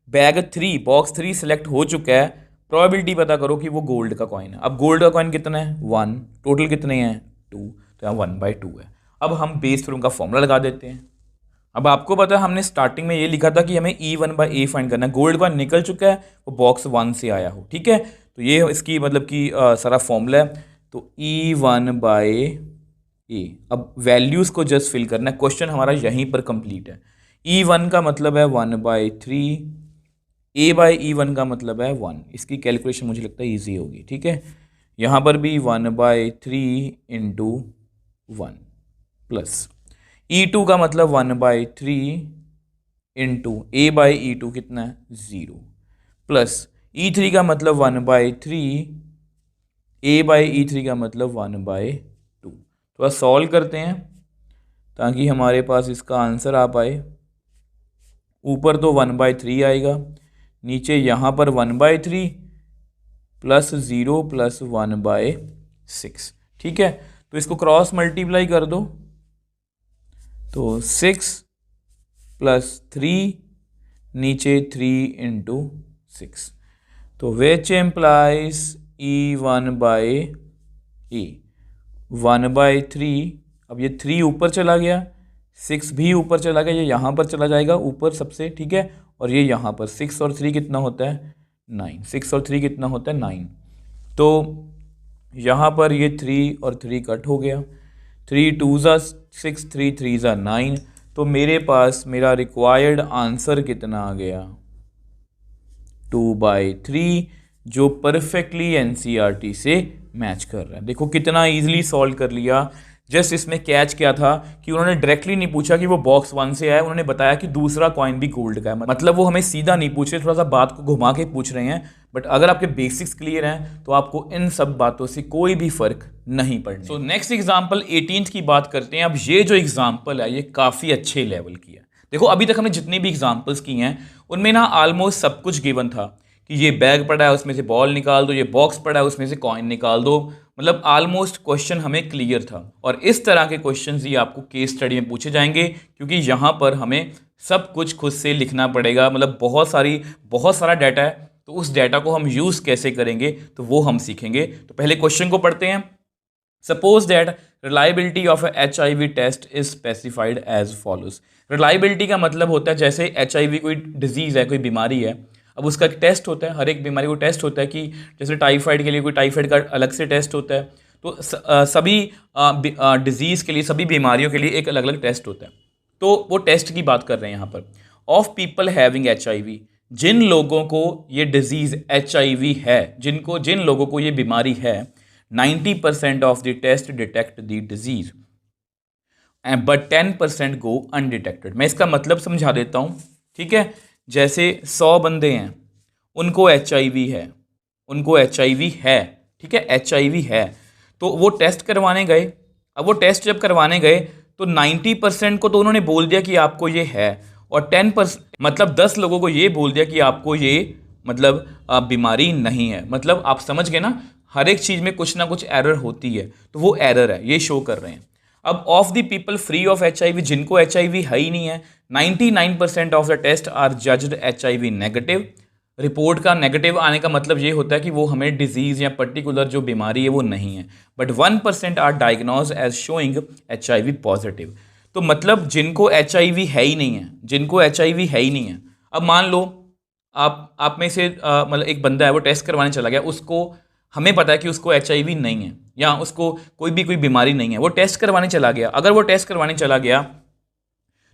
बैग 3 बॉक्स 3 सेलेक्ट हो चुका है, प्रोबेबिलिटी पता करो कि वो गोल्ड का कॉइन है। अब गोल्ड का कॉइन कितना है 1, टोटल कितने हैं 2, तो यहाँ 1/2 है। अब हम बेस थ्योरम का फॉर्मूला लगा देते हैं। अब आपको पता है हमने स्टार्टिंग में ये लिखा था कि हमें E1/A फाइंड करना है, गोल्ड कॉइन निकल चुका है, वो बॉक्स 1 से आया हो, ठीक है। तो ये इसकी मतलब कि सारा फॉर्मूला है, तो E1/A। अब वैल्यूज़ को जस्ट फिल करना है, क्वेश्चन हमारा यहीं पर कंप्लीट है। E1 का मतलब है 1/3, A/E1 का मतलब है 1। इसकी कैलकुलेशन मुझे लगता है ईजी होगी, ठीक है। यहाँ पर भी 1/3 इंटू 1 प्लस E2 का मतलब 1/3 इंटू A/E2 कितना है 0, प्लस E3 का मतलब 1/3, A/E3 का मतलब 1/2। थोड़ा सॉल्व करते हैं ताकि हमारे पास इसका आंसर आ पाए। ऊपर तो 1/3 आएगा, नीचे यहाँ पर 1/3 प्लस 0 प्लस 1/6, ठीक है। तो इसको क्रॉस मल्टीप्लाई कर दो, तो 6 प्लस 3, नीचे 3 इंटू 6, तो विच एम्प्लाइज E1/A 1/3। अब ये 3 ऊपर चला गया, 6 भी ऊपर चला गया, ये यहाँ पर चला जाएगा ऊपर सबसे, ठीक है। और ये यहाँ पर 6 और 3 कितना होता है 9, 6 और 3 कितना होता है 9, तो यहाँ पर ये 3 और 3 कट हो गया, 3 2 6, 3 3 9, तो मेरे पास मेरा रिक्वायर्ड आंसर कितना आ गया 2/3, जो परफेक्टली एनसीईआरटी से मैच कर रहा है। देखो कितना इजीली सॉल्व कर लिया। जस्ट इसमें कैच क्या था कि उन्होंने डायरेक्टली नहीं पूछा कि वो बॉक्स 1 से आया, उन्होंने बताया कि दूसरा कॉइन भी गोल्ड का है, मतलब वो हमें सीधा नहीं पूछ रहे, थोड़ा सा बात को घुमा के पूछ रहे हैं। बट अगर आपके बेसिक्स क्लियर हैं तो आपको इन सब बातों से कोई भी फर्क नहीं पड़ना। सो नेक्स्ट एग्जाम्पल 18th की बात करते हैं। अब ये जो एग्जाम्पल है ये काफ़ी अच्छे लेवल की है। देखो अभी तक हमने जितनी भी एग्जाम्पल्स की हैं उनमें ना ऑलमोस्ट सब कुछ गिवन था कि ये बैग पड़ा है उसमें से बॉल निकाल दो, ये बॉक्स पड़ा है उसमें से कॉइन निकाल दो, मतलब ऑलमोस्ट क्वेश्चन हमें क्लियर था। और इस तरह के क्वेश्चंस ही आपको केस स्टडी में पूछे जाएंगे, क्योंकि यहाँ पर हमें सब कुछ खुद से लिखना पड़ेगा, मतलब बहुत सारा डाटा है, तो उस डाटा को हम यूज़ कैसे करेंगे तो वो हम सीखेंगे। तो पहले क्वेश्चन को पढ़ते हैं। Suppose that reliability of HIV test is specified as follows. Reliability का मतलब होता है जैसे HIV कोई डिजीज़ है, कोई बीमारी है, अब उसका एक टेस्ट होता है, हर एक बीमारी को टेस्ट होता है कि जैसे टाइफाइड के लिए कोई टाइफाइड का अलग से टेस्ट होता है, तो सभी डिजीज़ के लिए, सभी बीमारियों के लिए एक अलग अलग टेस्ट होता है। तो वो टेस्ट की बात कर रहे हैं यहाँ पर। ऑफ पीपल हैविंग HIV, जिन लोगों को ये डिजीज़ HIV है, जिन लोगों को ये बीमारी है, 90% of the test detect the disease but 10% go undetected. मैं इसका मतलब समझा देता हूँ, ठीक है। जैसे 100 बंदे हैं, उनको HIV है, ठीक है, HIV है, तो वो टेस्ट करवाने गए। अब वो टेस्ट जब करवाने गए तो 90% को तो उन्होंने बोल दिया कि आपको ये है, और 10% मतलब 10 लोगों को ये बोल दिया कि आपको ये मतलब बीमारी नहीं है। मतलब आप समझ गए ना, हर एक चीज़ में कुछ ना कुछ एरर होती है, तो वो एरर है, ये शो कर रहे हैं। अब of the people free of HIV, जिनको HIV है ही नहीं है, 99% of the test are judged HIV negative, report का नेगेटिव आने का मतलब ये होता है कि वो हमें डिजीज़ या पर्टिकुलर जो बीमारी है वो नहीं है। But 1% are diagnose as showing HIV positive. तो मतलब जिनको HIV है ही नहीं है, जिनको HIV है ही नहीं है। अब मान लो आप में से मतलब एक बंदा है, वो टेस्ट करवाने चला गया, उसको हमें पता है कि उसको HIV नहीं है या उसको कोई बीमारी नहीं है, वो टेस्ट करवाने चला गया। अगर वो टेस्ट करवाने चला गया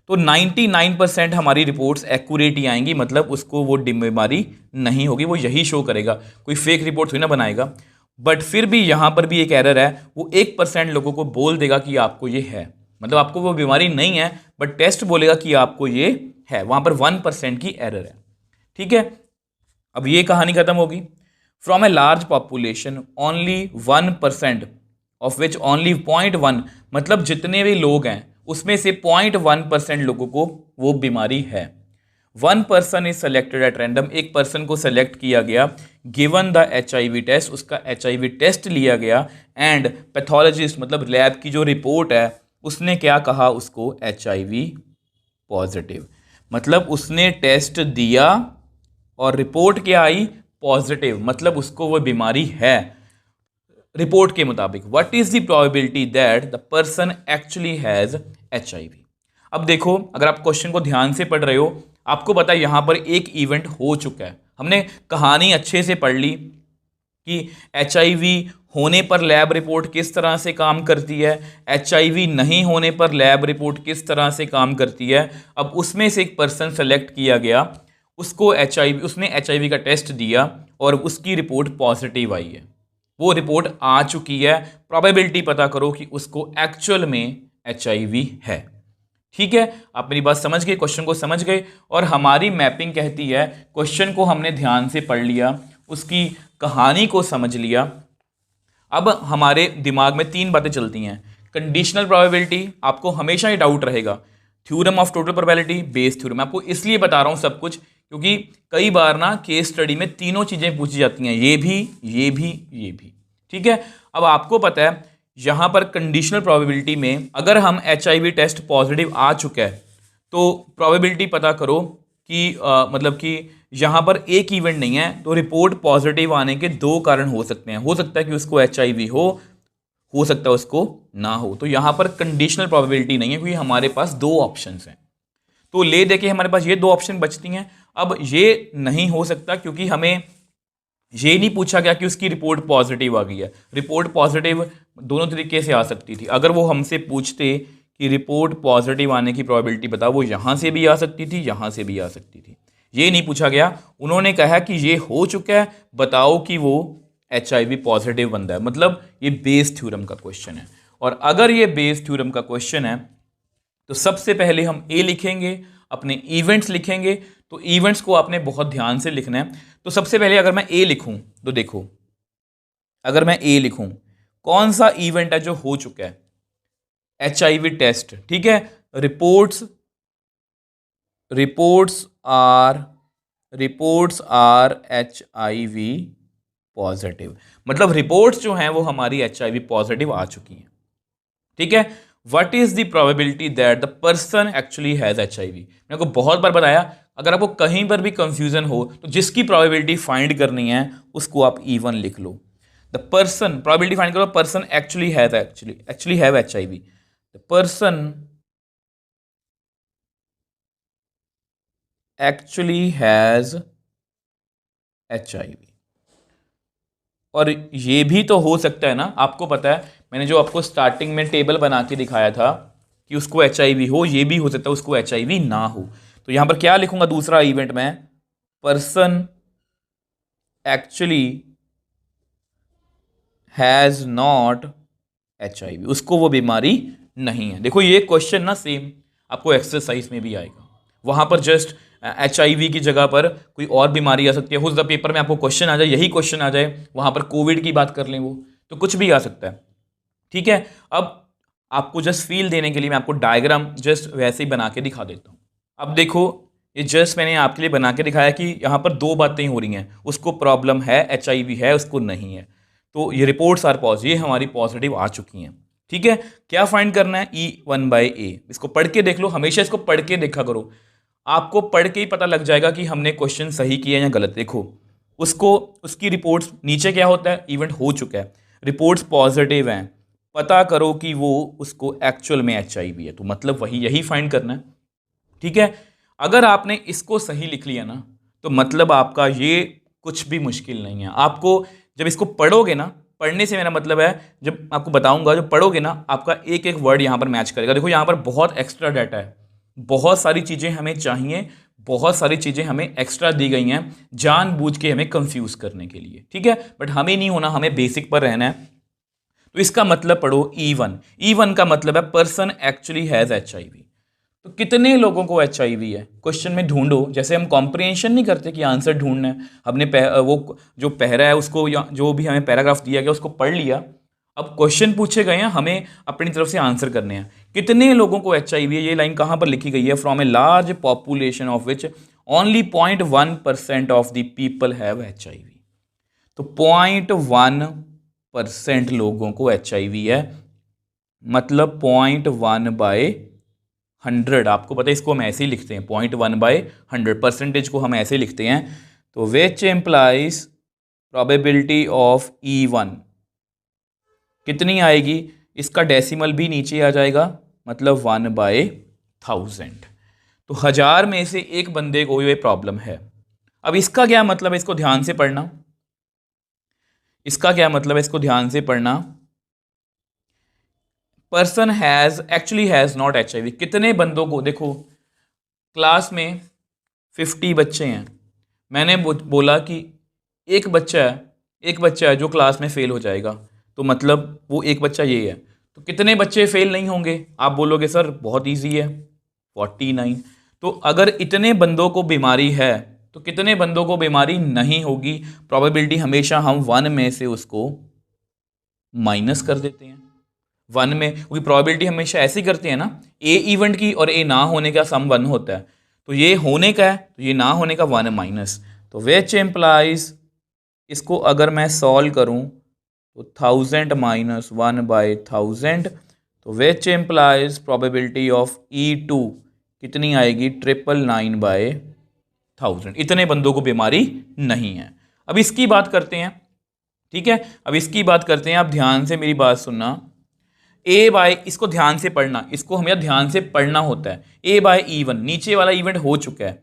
तो 99% हमारी रिपोर्ट्स एक्यूरेट ही आएंगी, मतलब उसको वो बीमारी नहीं होगी, वो यही शो करेगा, कोई फेक रिपोर्ट थोड़ी ना बनाएगा। बट फिर भी यहाँ पर भी एक एरर है, वो 1% लोगों को बोल देगा कि आपको ये है, मतलब आपको वो बीमारी नहीं है बट टेस्ट बोलेगा कि आपको ये है, वहाँ पर 1% की एरर है। ठीक है, अब ये कहानी खत्म होगी। From a large population only 1% of which only 0.1, मतलब जितने भी लोग हैं उसमें से 0.1% लोगों को वो बीमारी है। 1 person is selected at random, एक पर्सन को सेलेक्ट किया गया, गिवन द HIV टेस्ट, उसका HIV टेस्ट लिया गया, एंड पैथोलॉजिस्ट मतलब लैब की जो रिपोर्ट है उसने क्या कहा, उसको HIV पॉजिटिव। मतलब उसने टेस्ट दिया और रिपोर्ट क्या आई, पॉजिटिव, मतलब उसको वो बीमारी है। रिपोर्ट के मुताबिक what is the probability that the person actually has HIV। अब देखो, अगर आप क्वेश्चन को ध्यान से पढ़ रहे हो, आपको पता है यहां पर एक इवेंट हो चुका है, हमने कहानी अच्छे से पढ़ ली कि HIV होने पर लैब रिपोर्ट किस तरह से काम करती है, HIV नहीं होने पर लैब रिपोर्ट किस तरह से काम करती है। अब उसमें से एक पर्सन सेलेक्ट किया गया, उसको HIV, उसने HIV का टेस्ट दिया और उसकी रिपोर्ट पॉजिटिव आई है, वो रिपोर्ट आ चुकी है। प्रोबेबिलिटी पता करो कि उसको एक्चुअल में HIV है। ठीक है, आप मेरी बात समझ गए, क्वेश्चन को समझ गए। और हमारी मैपिंग कहती है, क्वेश्चन को हमने ध्यान से पढ़ लिया, उसकी कहानी को समझ लिया, अब हमारे दिमाग में 3 बातें चलती हैं। कंडीशनल प्रोबेबिलिटी, आपको हमेशा ही डाउट रहेगा, theorem of total probability, Bayes theorem. मैं आपको इसलिए बता रहा हूं सब कुछ क्योंकि कई बार ना केस स्टडी में तीनों चीजें पूछी जाती हैं, ये भी, ये भी, ये भी। ठीक है, अब आपको पता है यहां पर कंडीशनल प्रोबेबिलिटी में अगर हम HIV टेस्ट पॉजिटिव आ चुका है तो प्रोबेबिलिटी पता करो कि मतलब कि यहां पर एक इवेंट नहीं है, तो रिपोर्ट पॉजिटिव आने के 2 कारण हो सकते हैं। हो सकता है कि उसको HIV हो सकता है उसको ना हो। तो यहां पर कंडीशनल प्रोबेबिलिटी नहीं है क्योंकि हमारे पास 2 ऑप्शंस हैं। तो ले देके हमारे पास ये 2 ऑप्शन बचती हैं। अब ये नहीं हो सकता क्योंकि हमें ये नहीं पूछा गया कि उसकी रिपोर्ट पॉजिटिव आ गई है। रिपोर्ट पॉजिटिव दोनों तरीके से आ सकती थी। अगर वो हमसे पूछते कि रिपोर्ट पॉजिटिव आने की प्रोबेबिलिटी बताओ, वो यहाँ से भी आ सकती थी, यहाँ से भी आ सकती थी। ये नहीं पूछा गया, उन्होंने कहा कि ये हो चुका है, बताओ कि वो HIV पॉजिटिव बंदा है। मतलब ये बेस थ्योरम का क्वेश्चन है। और अगर ये बेस थ्योरम का क्वेश्चन है तो सबसे पहले हम ए लिखेंगे, अपने इवेंट्स लिखेंगे। तो इवेंट्स को आपने बहुत ध्यान से लिखना है। तो सबसे पहले अगर मैं ए लिखूं तो देखो, अगर मैं ए लिखूं, कौन सा इवेंट है जो हो चुका है, HIV टेस्ट। ठीक है, रिपोर्ट्स आर HIV पॉजिटिव, मतलब रिपोर्ट्स जो हैं वो हमारी HIV पॉजिटिव आ चुकी हैं। ठीक है, what is the probability that the person actually has HIV। मैंने आपको बहुत बार बताया, अगर आपको कहीं पर भी कंफ्यूजन हो तो जिसकी प्रोबेबिलिटी फाइंड करनी है उसको आप E1 लिख लो। द पर्सन, प्रोबेबिलिटी फाइंड करो, person actually have HIV, the person actually has HIV। और ये भी तो हो सकता है ना, आपको पता है मैंने जो आपको स्टार्टिंग में टेबल बना के दिखाया था कि उसको HIV हो, ये भी हो सकता है उसको HIV ना हो। तो यहां पर क्या लिखूंगा दूसरा इवेंट में, person actually has not HIV, उसको वो बीमारी नहीं है। देखो ये क्वेश्चन ना सेम आपको एक्सरसाइज में भी आएगा, वहां पर जस्ट HIV की जगह पर कोई और बीमारी आ सकती है। हो सकता है पेपर में आपको क्वेश्चन आ जाए, यही क्वेश्चन आ जाए, वहां पर कोविड की बात कर लें, वो तो कुछ भी आ सकता है। ठीक है, अब आपको जस्ट फील देने के लिए मैं आपको डायग्राम जस्ट वैसे ही बना के दिखा देता हूँ। अब देखो, ये जस्ट मैंने आपके लिए बना के दिखाया कि यहाँ पर 2 बातें हो रही हैं, उसको प्रॉब्लम है, HIV है, उसको नहीं है। तो ये रिपोर्ट्स आर पॉजिटिव, ये हमारी पॉजिटिव आ चुकी हैं। ठीक है, क्या फाइंड करना है, E1/A। इसको पढ़ के देख लो, हमेशा इसको पढ़ के देखा करो। आपको पढ़ के ही पता लग जाएगा कि हमने क्वेश्चन सही किया या गलत। देखो उसको, उसकी रिपोर्ट्स नीचे क्या होता है, इवेंट हो चुका है, रिपोर्ट्स पॉजिटिव हैं, पता करो कि वो उसको एक्चुअल में HIV है। तो मतलब वही यही फाइंड करना है, ठीक है। अगर आपने इसको सही लिख लिया ना, तो मतलब आपका ये कुछ भी मुश्किल नहीं है। आपको जब इसको पढ़ोगे ना, पढ़ने से मेरा मतलब है जब आपको बताऊंगा, जब पढ़ोगे ना आपका एक एक वर्ड यहाँ पर मैच करेगा। देखो यहाँ पर बहुत एक्स्ट्रा डाटा है, बहुत सारी चीज़ें हमें चाहिए, बहुत सारी चीज़ें हमें एक्स्ट्रा दी गई हैं जानबूझ के हमें कंफ्यूज करने के लिए, ठीक है। बट हमें नहीं होना, हमें बेसिक पर रहना है। तो इसका मतलब पढ़ो E1। E1 का मतलब है पर्सन एक्चुअली हैज़ HIV। तो कितने लोगों को HIV है, क्वेश्चन में ढूंढो। जैसे हम कॉम्प्रिहेंशन नहीं करते कि आंसर ढूंढना है, हमने वो जो पहरा है उसको या जो भी हमें पैराग्राफ दिया गया उसको पढ़ लिया, अब क्वेश्चन पूछे गए हैं, हमें अपनी तरफ से आंसर करने हैं। कितने लोगों को HIV है, ये लाइन कहाँ पर लिखी गई है, from a large population of which only 0.1% of the people have HIV। तो 0.1% लोगों को HIV है, मतलब 0.1/100। आपको पता है इसको हम ऐसे ही लिखते हैं, 0.1/100 परसेंटेज को हम ऐसे लिखते हैं। तो which employees probability of E1 कितनी आएगी, इसका डेसिमल भी नीचे आ जाएगा, मतलब 1/1000। तो 1000 में से एक बंदे को ये प्रॉब्लम है। अब इसका क्या मतलब है, इसको ध्यान से पढ़ना। इसका क्या मतलब है, इसको ध्यान से पढ़ना। Person has actually has not HIV। कितने बंदों को, देखो क्लास में 50 बच्चे हैं, मैंने बोला कि एक बच्चा है जो क्लास में फेल हो जाएगा, तो मतलब वो एक बच्चा ये है। तो कितने बच्चे फेल नहीं होंगे, आप बोलोगे सर बहुत इजी है, 49। तो अगर इतने बंदों को बीमारी है तो कितने बंदों को बीमारी नहीं होगी, प्रोबेबिलिटी हमेशा हम 1 में से उसको माइनस कर देते हैं। 1 में, क्योंकि प्रोबेबिलिटी हमेशा ऐसी करते हैं ना, ए इवेंट की और ए ना होने का सम 1 होता है। तो ये होने का है तो ये ना होने का 1 माइनस। तो विच एम्प्लाइज, इसको अगर मैं सॉल्व करूं तो 1000 माइनस 1/1000, तो which employees probability of E2 कितनी आएगी, 999/1000। इतने बंदों को बीमारी नहीं है। अब इसकी बात करते हैं, ठीक है, अब इसकी बात करते हैं। आप ध्यान से मेरी बात सुनना। इसको ध्यान से पढ़ना, इसको हमें ध्यान से पढ़ना होता है। A/E1, नीचे वाला इवेंट हो चुका है,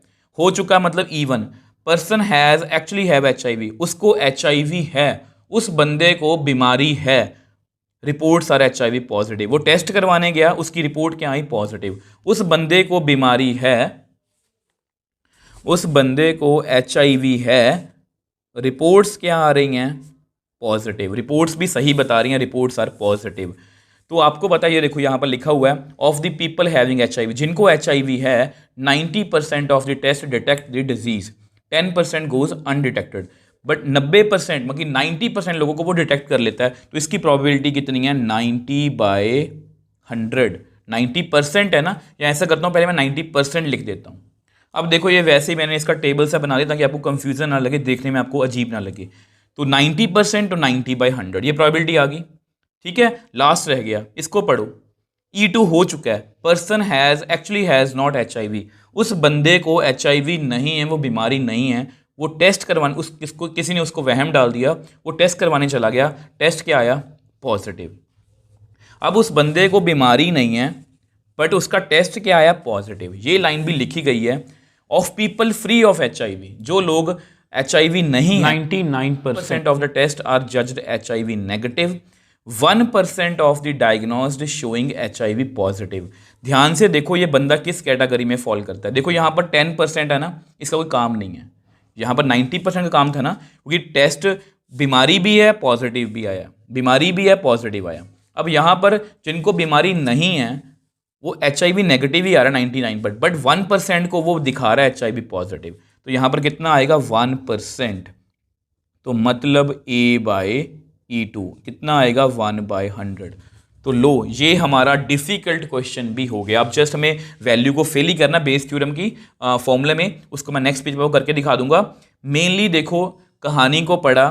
मतलब E1। Person has actually have HIV, उसको HIV है, उस बंदे को बीमारी है, रिपोर्ट्स आर HIV पॉजिटिव। वो टेस्ट करवाने गया, उसकी रिपोर्ट क्या आई, पॉजिटिव। उस बंदे को बीमारी है, उस बंदे को HIV है, रिपोर्ट्स क्या आ रही हैं, पॉजिटिव। रिपोर्ट्स भी सही बता रही हैं, रिपोर्ट्स आर पॉजिटिव। तो आपको बताइए, देखो यहाँ पर लिखा हुआ है of the people having HIV, जिनको HIV है 90% of the test detect the disease, 10% goes undetected. But 90% मतलब 90% लोगों को वो डिटेक्ट कर लेता है। तो इसकी प्रोबेबिलिटी कितनी है, 90/100। 90% है ना, या ऐसा करता हूँ पहले मैं 90% लिख देता हूँ। अब देखो ये वैसे ही मैंने इसका टेबल सा बना दिया ताकि आपको कंफ्यूजन ना लगे, देखने में आपको अजीब ना लगे। तो 90% तो 90/100 ये प्रोबेबिलिटी आ गई, ठीक है। लास्ट रह गया, इसको पढ़ो। E2 हो चुका है, person has actually has not HIV, उस बंदे को HIV नहीं है, वो बीमारी नहीं है, वो टेस्ट करवाने किसी ने उसको वहम डाल दिया, वो टेस्ट करवाने चला गया, टेस्ट क्या आया, पॉजिटिव। अब उस बंदे को बीमारी नहीं है बट उसका टेस्ट क्या आया, पॉजिटिव। ये लाइन भी लिखी गई है, of people free of HIV, जो लोग HIV नहीं, 99% of the test are judged HIV negative, 1% of the diagnosed showing HIV positive. ध्यान से देखो ये बंदा किस कैटेगरी में फॉल करता है। देखो यहाँ पर 10% है ना, इसका कोई काम नहीं है। यहाँ पर 90% का काम था ना, क्योंकि टेस्ट बीमारी भी है पॉजिटिव भी आया, बीमारी भी है पॉजिटिव आया। अब यहाँ पर जिनको बीमारी नहीं है वो HIV नेगेटिव ही आ रहा है 99 पर, बट 1% को वो दिखा रहा है HIV पॉजिटिव। तो यहाँ पर कितना आएगा, 1%। तो मतलब A/E2 कितना आएगा, 1/100। तो लो, ये हमारा डिफ़िकल्ट क्वेश्चन भी हो गया। अब जस्ट हमें वैल्यू को फिल ही करना बेस थ्योरम की फॉर्मूले में, उसको मैं नेक्स्ट पेज पर करके दिखा दूंगा। मेनली देखो कहानी को पढ़ा,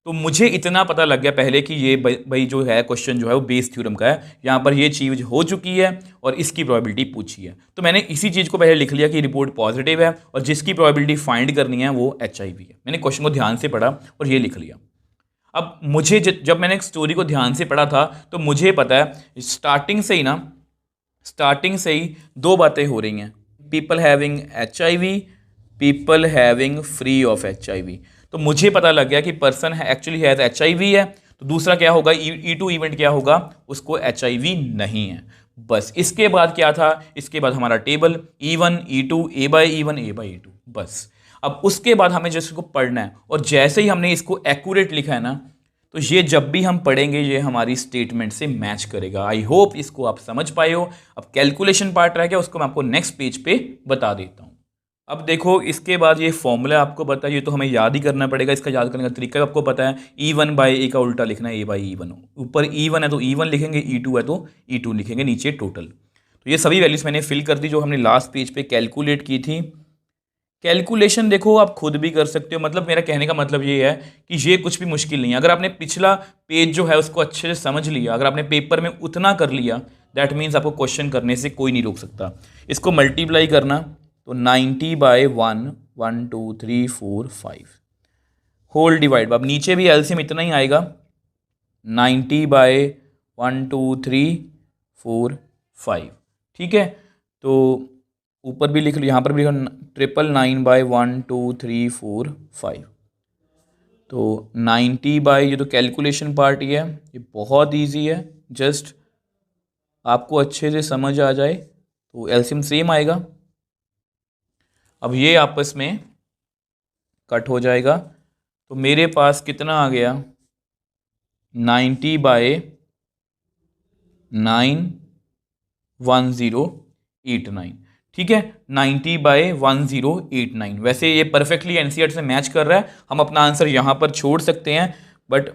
तो मुझे इतना पता लग गया पहले कि ये भाई जो है क्वेश्चन जो है वो बेस थ्योरम का है, यहाँ पर ये चीज़ हो चुकी है और इसकी प्रोबेबिलिटी पूछी है। तो मैंने इसी चीज़ को पहले लिख लिया कि रिपोर्ट पॉजिटिव है और जिसकी प्रोबेबिलिटी फाइंड करनी है वो HIV है। मैंने क्वेश्चन को ध्यान से पढ़ा और ये लिख लिया। अब मुझे जब मैंने स्टोरी को ध्यान से पढ़ा था तो मुझे पता है स्टार्टिंग से ही दो बातें हो रही हैं, people having HIV, people having free of HIV। तो मुझे पता लग गया कि पर्सन एक्चुअली हैज HIV है, तो दूसरा क्या होगा, E2 इवेंट क्या होगा, उसको HIV नहीं है। बस इसके बाद क्या था, इसके बाद हमारा table E1 E2 A/E1 A/E2 बस। अब उसके बाद हमें जैसे को पढ़ना है और जैसे ही हमने इसको एक्यूरेट लिखा है ना, तो ये जब भी हम पढ़ेंगे ये हमारी स्टेटमेंट से मैच करेगा। आई होप इसको आप समझ पाए हो। अब कैलकुलेशन पार्ट रह गया, उसको मैं आपको नेक्स्ट पेज पे बता देता हूँ। अब देखो इसके बाद ये फॉर्मूला आपको पता है, ये तो हमें याद ही करना पड़ेगा। इसका याद करने का तरीका आपको पता है, E1/A का उल्टा लिखना है A/E1। ऊपर E1 है तो E1 लिखेंगे, E2 है तो E2 लिखेंगे, नीचे टोटल। तो ये सभी वैल्यूज मैंने फिल कर दी जो हमने लास्ट पेज पे कैलकुलेट की थी। कैलकुलेशन देखो आप खुद भी कर सकते हो, मतलब मेरा कहने का मतलब ये है कि ये कुछ भी मुश्किल नहीं है। अगर आपने पिछला पेज जो है उसको अच्छे से समझ लिया, अगर आपने पेपर में उतना कर लिया, दैट मीन्स आपको क्वेश्चन करने से कोई नहीं रोक सकता। इसको मल्टीप्लाई करना तो 90/1 1 2 3 4 5 होल डिवाइड, अब नीचे भी एलसीएम इतना ही आएगा, 90/1 2 3 4 5। ठीक है, तो ऊपर भी लिख लो, यहाँ पर भी लिखो 999/1 2 3 4 5। तो 90 बाई, ये तो कैलकुलेशन पार्ट ही है, ये बहुत इजी है, जस्ट आपको अच्छे से समझ आ जाए तो एलसीएम सेम आएगा। अब ये आपस में कट हो जाएगा, तो मेरे पास कितना आ गया, 90/91089। ठीक है, 90/1089। वैसे ये परफेक्टली एनसीईआरटी से मैच कर रहा है, हम अपना आंसर यहाँ पर छोड़ सकते हैं, बट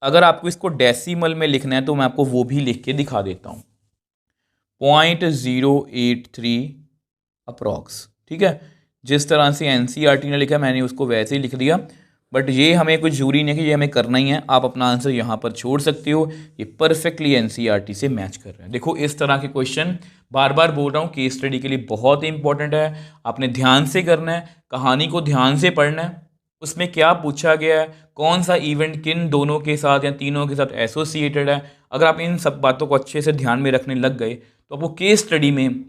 अगर आपको इसको डेसिमल में लिखना है तो मैं आपको वो भी लिख के दिखा देता हूँ, 0.083 अप्रॉक्स। ठीक है, जिस तरह से एनसीईआरटी ने लिखा मैंने उसको वैसे ही लिख दिया, बट ये हमें कुछ जरूरी नहीं है कि ये हमें करना ही है, आप अपना आंसर यहाँ पर छोड़ सकते हो, ये परफेक्टली एनसीईआरटी से मैच कर रहा है। देखो इस तरह के क्वेश्चन, बार बार बोल रहा हूँ, केस स्टडी के लिए बहुत इंपॉर्टेंट है, आपने ध्यान से करना है, कहानी को ध्यान से पढ़ना है, उसमें क्या पूछा गया है, कौन सा इवेंट किन दोनों के साथ या तीनों के साथ एसोसिएटेड है। अगर आप इन सब बातों को अच्छे से ध्यान में रखने लग गए तो आपको केस स्टडी में,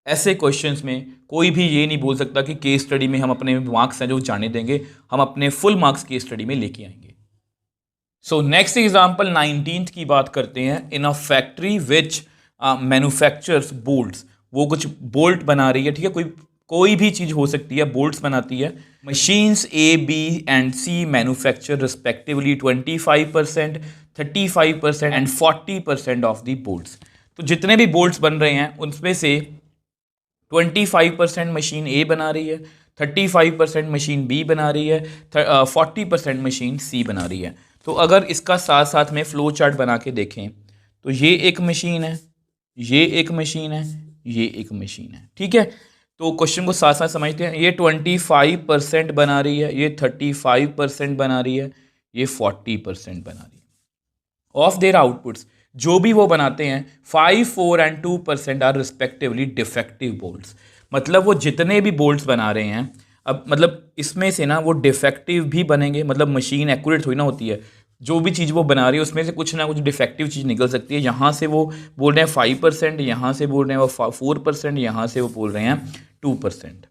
ऐसे क्वेश्चंस में कोई भी ये नहीं बोल सकता कि केस स्टडी में हम अपने मार्क्स हैं जो जाने देंगे, हम अपने फुल मार्क्स केस स्टडी में लेके आएंगे। सो नेक्स्ट एग्जांपल 19th की बात करते हैं। In a factory which manufactures bolts, वो कुछ बोल्ट बना रही है, ठीक है, कोई भी चीज़ हो सकती है, बोल्ट्स बनाती है। मशीन्स A, B एंड C manufacture respectively 25%, 35% and 40% of the bolts. तो जितने भी बोल्ट्स बन रहे हैं उनमें से 25% मशीन A बना रही है, 35% मशीन B बना रही है, 40% मशीन C बना रही है। तो अगर इसका साथ साथ में फ्लो चार्ट बना के देखें तो ये एक मशीन है, ये एक मशीन है, ये एक मशीन है। ठीक है, तो क्वेश्चन को साथ साथ समझते हैं। ये 25% बना रही है, ये 35% बना रही है, ये 40% बना रही है। ऑफ देयर आउटपुट्स, जो भी वो बनाते हैं, 5, 4 and 2% are respectively defective bolts. मतलब वो जितने भी बोल्ट्स बना रहे हैं, अब मतलब इसमें से ना वो डिफेक्टिव भी बनेंगे, मतलब मशीन एक्यूरेट थोड़ी ना होती है, जो भी चीज़ वो बना रही है उसमें से कुछ ना कुछ डिफेक्टिव चीज़ निकल सकती है। यहाँ से वो बोल रहे हैं 5%, यहाँ से बोल रहे हैं वो 4%, यहाँ से वो बोल रहे हैं 2%।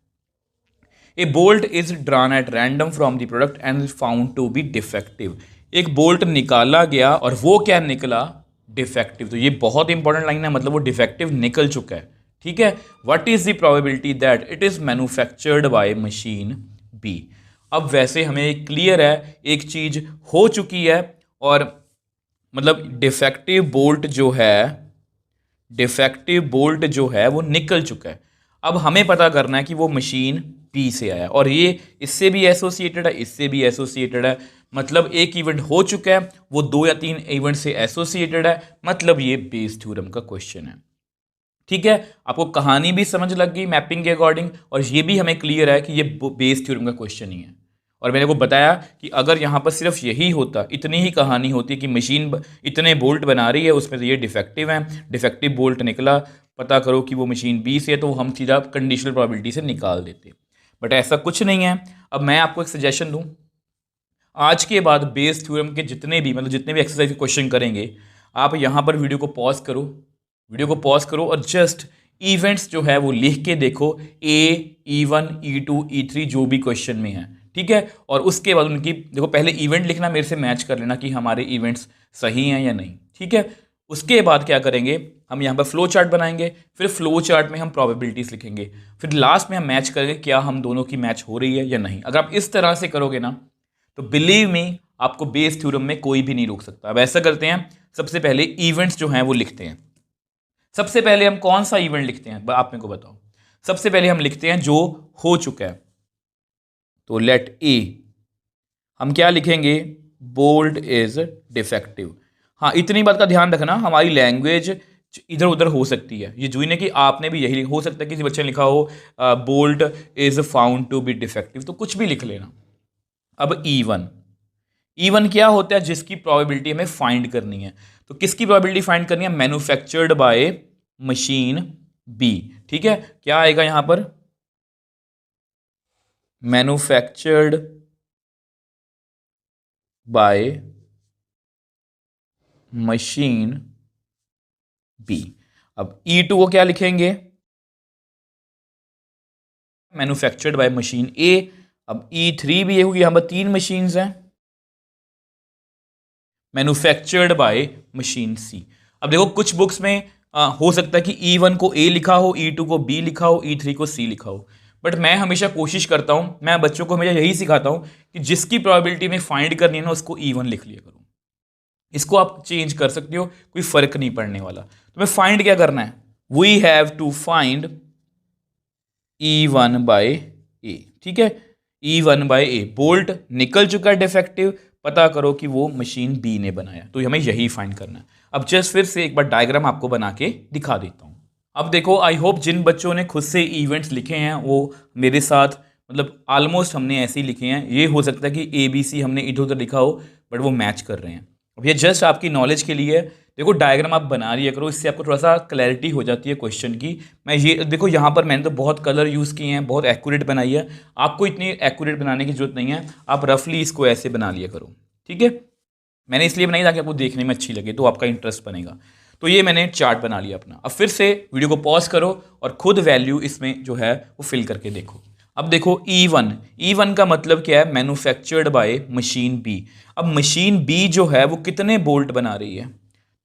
A bolt is drawn at random from the product and found to be defective. एक बोल्ट निकाला गया और वो क्या निकला, डिफेक्टिव। तो ये बहुत इंपॉर्टेंट लाइन है, मतलब वो डिफेक्टिव निकल चुका है। ठीक है, what is the probability that it is manufactured by machine B. अब वैसे हमें क्लियर है एक चीज हो चुकी है, और मतलब डिफेक्टिव बोल्ट जो है वो निकल चुका है। अब हमें पता करना है कि वो मशीन बी से आया, और ये इससे भी एसोसिएटेड है, इससे भी एसोसिएटेड है, मतलब एक इवेंट हो चुका है, वो 2 या 3 इवेंट से एसोसिएटेड है, मतलब ये बेस थ्योरम का क्वेश्चन है। ठीक है, आपको कहानी भी समझ लग गई मैपिंग के अकॉर्डिंग, और ये भी हमें क्लियर है कि ये बेस थ्योरम का क्वेश्चन ही है। और मैंने को बताया कि अगर यहाँ पर सिर्फ यही होता, इतनी ही कहानी होती कि मशीन इतने बोल्ट बना रही है, उसमें से ये डिफेक्टिव हैं, डिफेक्टिव बोल्ट निकला, पता करो कि वो मशीन बी से है, तो हम सीधा कंडीशनल प्रोबेबिलिटी से निकाल देते। बट ऐसा कुछ नहीं है। अब मैं आपको एक सजेशन दूँ, आज के बाद बेस थ्योरम के जितने भी एक्सरसाइज के क्वेश्चन करेंगे, आप यहाँ पर वीडियो को पॉज करो और जस्ट इवेंट्स जो है वो लिख के देखो, E1 E2 E3 जो भी क्वेश्चन में है, ठीक है। और उसके बाद उनकी देखो, पहले इवेंट लिखना, मेरे से मैच कर लेना कि हमारे इवेंट्स सही हैं या नहीं, ठीक है। उसके बाद क्या करेंगे, हम यहाँ पर फ्लो चार्ट बनाएंगे, फिर फ्लो चार्ट में हम प्रोबेबिलिटीज लिखेंगे, फिर लास्ट में हम मैच करेंगे क्या हम दोनों की मैच हो रही है या नहीं। अगर आप इस तरह से करोगे ना, तो बिलीव मी, आपको बेस थ्योरम में कोई भी नहीं रोक सकता। अब ऐसा करते हैं, सबसे पहले इवेंट्स जो हैं वो लिखते हैं। सबसे पहले हम कौन सा इवेंट लिखते हैं, आप मेरे को बताओ। सबसे पहले हम लिखते हैं जो हो चुका है, तो लेट ए, हम क्या लिखेंगे, बोल्ट इज डिफेक्टिव। हाँ, इतनी बात का ध्यान रखना, हमारी लैंग्वेज इधर उधर हो सकती है। ये जो नहीं कि आपने भी यही, हो सकता है किसी बच्चे ने लिखा हो bolt is found to be defective, तो कुछ भी लिख लेना। अब E1 क्या होता है, जिसकी प्रोबेबिलिटी हमें फाइंड करनी है। तो किसकी प्रोबेबिलिटी फाइंड करनी है, मैन्युफैक्चर्ड बाय मशीन बी, ठीक है। क्या आएगा यहां पर, मैन्युफैक्चर्ड बाय मशीन बी। अब E2 को क्या लिखेंगे, मैन्युफैक्चर्ड बाय मशीन ए। अब E3 भी ये होगी, यहां पर 3 मशीन्स हैं, मैन्युफैक्चर्ड बाय मशीन सी। अब देखो, कुछ बुक्स में हो सकता है कि E1 को ए लिखा हो, E2 को बी लिखा हो, E3 को सी लिखा हो। बट मैं हमेशा कोशिश करता हूं, मैं बच्चों को हमेशा यही सिखाता हूं कि जिसकी प्रोबेबिलिटी में फाइंड करनी है ना, उसको E1 लिख लिया करो। इसको आप चेंज कर सकते हो, कोई फर्क नहीं पड़ने वाला। तो मैं फाइंड क्या करना है, we have to find E1 by A, ठीक है। E1 बाय ए, बोल्ट निकल चुका है डिफेक्टिव, पता करो कि वो मशीन बी ने बनाया, तो हमें यही फाइंड करना है। अब जस्ट फिर से एक बार डायग्राम आपको बना के दिखा देता हूं। अब देखो, आई होप जिन बच्चों ने खुद से इवेंट्स लिखे हैं वो मेरे साथ, मतलब ऑलमोस्ट हमने ऐसे ही लिखे हैं। ये हो सकता है कि ABC हमने इधर उधर लिखा हो, बट वो मैच कर रहे हैं। अब ये जस्ट आपकी नॉलेज के लिए है। देखो, डायग्राम आप बना लिया करो, इससे आपको थोड़ा सा क्लैरिटी हो जाती है क्वेश्चन की। मैं ये देखो, यहाँ पर मैंने तो बहुत कलर यूज़ किए हैं, बहुत एक्यूरेट बनाई है। आपको इतनी एक्यूरेट बनाने की जरूरत नहीं है, आप रफली इसको ऐसे बना लिया करो, ठीक है। मैंने इसलिए बनाई ताकि आपको देखने में अच्छी लगे, तो आपका इंटरेस्ट बनेगा। तो ये मैंने चार्ट बना लिया अपना। अब फिर से वीडियो को पॉज करो और खुद वैल्यू इसमें जो है वो फिल करके देखो। अब देखो, E1 का मतलब क्या है, मैन्युफैक्चर्ड बाय मशीन बी। अब मशीन बी जो है वो कितने बोल्ट बना रही है,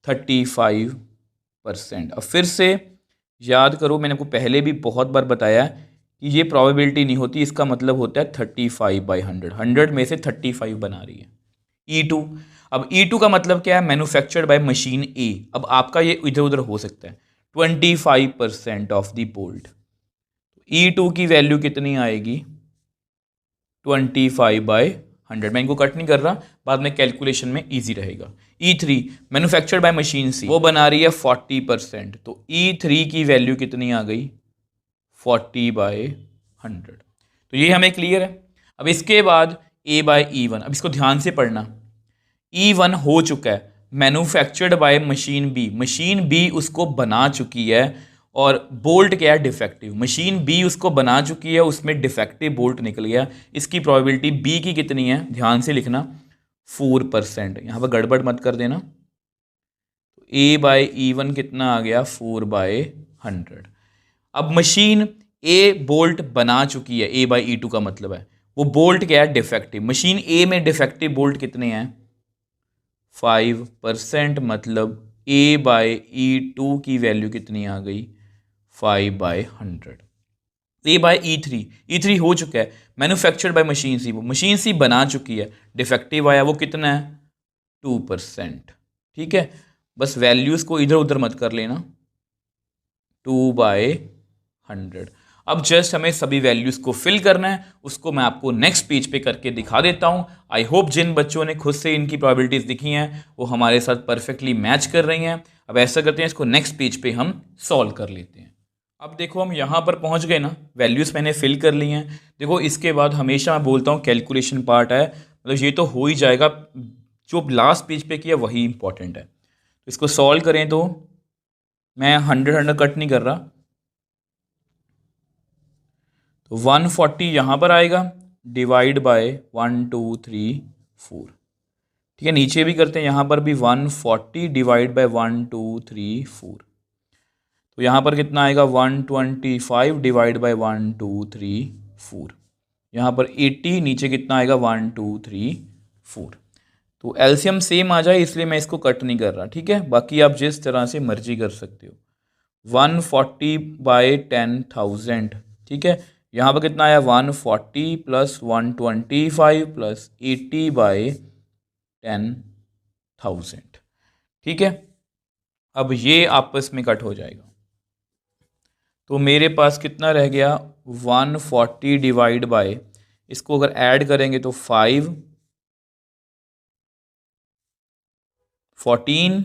35%। अब फिर से याद करो, मैंने आपको पहले भी बहुत बार बताया कि ये प्रोबेबिलिटी नहीं होती, इसका मतलब होता है 35/100, 100 में से 35 बना रही है। E2, अब E2 का मतलब क्या है, मैन्युफैक्चर्ड बाय मशीन ए। अब आपका ये इधर उधर हो सकता है, 25% ऑफ द बोल्ट। E2 की वैल्यू कितनी आएगी, 25/100। मैं इनको कट नहीं कर रहा, बाद में कैलकुलेशन में इजी रहेगा। E3, मैन्युफैक्चर्ड बाय मशीन सी, वो बना रही है 40%, तो E3 की वैल्यू कितनी आ गई, 40/100। तो ये हमें क्लियर है। अब इसके बाद A/E1, अब इसको ध्यान से पढ़ना। E1 हो चुका है, manufactured by machine B, machine B उसको बना चुकी है, और बोल्ट क्या है, डिफेक्टिव। मशीन बी उसको बना चुकी है, उसमें डिफेक्टिव बोल्ट निकल गया। इसकी प्रोबेबिलिटी बी की कितनी है, ध्यान से लिखना, 4%। यहाँ पर गड़बड़ मत कर देना। तो A/E1 कितना आ गया, 4/100। अब मशीन ए बोल्ट बना चुकी है, A/E2 का मतलब है वो बोल्ट क्या है, डिफेक्टिव। मशीन ए में डिफेक्टिव बोल्ट कितने हैं, 5%, मतलब A/E2 की वैल्यू कितनी आ गई, 5/100। A/E3 हो चुका है, मैन्युफैक्चर्ड बाय मशीन सी, वो मशीन सी बना चुकी है, डिफेक्टिव आया, वो कितना है, 2%, ठीक है। बस वैल्यूज़ को इधर उधर मत कर लेना, 2/100। अब जस्ट हमें सभी वैल्यूज़ को फिल करना है, उसको मैं आपको नेक्स्ट पेज पे करके दिखा देता हूँ। आई होप जिन बच्चों ने खुद से इनकी प्रोबेबिलिटीज़ दिखी हैं वो हमारे साथ परफेक्टली मैच कर रही हैं। अब ऐसा करते हैं, इसको नेक्स्ट पेज पे हम सॉल्व कर लेते हैं। अब देखो हम यहाँ पर पहुँच गए ना, वैल्यूज़ मैंने फिल कर ली हैं। देखो इसके बाद हमेशा मैं बोलता हूँ कैलकुलेशन पार्ट है, मतलब ये तो हो ही जाएगा, जो लास्ट पेज पे किया वही इंपॉर्टेंट है। तो इसको सॉल्व करें तो मैं 100 कट नहीं कर रहा, तो 140 यहाँ पर आएगा, डिवाइड बाय 1 2 3 4। ठीक है, नीचे भी करते हैं, यहाँ पर भी 140 डिवाइड बाय 1 2 3 4। तो यहाँ पर कितना आएगा 125 डिवाइड बाय 1 2 3 4। यहाँ पर 80, नीचे कितना आएगा 1 2 3 4। तो एलसीएम सेम आ जाए इसलिए मैं इसको कट नहीं कर रहा। ठीक है, बाकी आप जिस तरह से मर्जी कर सकते हो। 140 बाय 10,000। ठीक है, यहाँ पर कितना आया 140 प्लस 125 प्लस 80 बाय 10,000। ठीक है, अब ये आपस में कट हो जाएगा, तो मेरे पास कितना रह गया 140 डिवाइड बाय, इसको अगर ऐड करेंगे तो 5 14,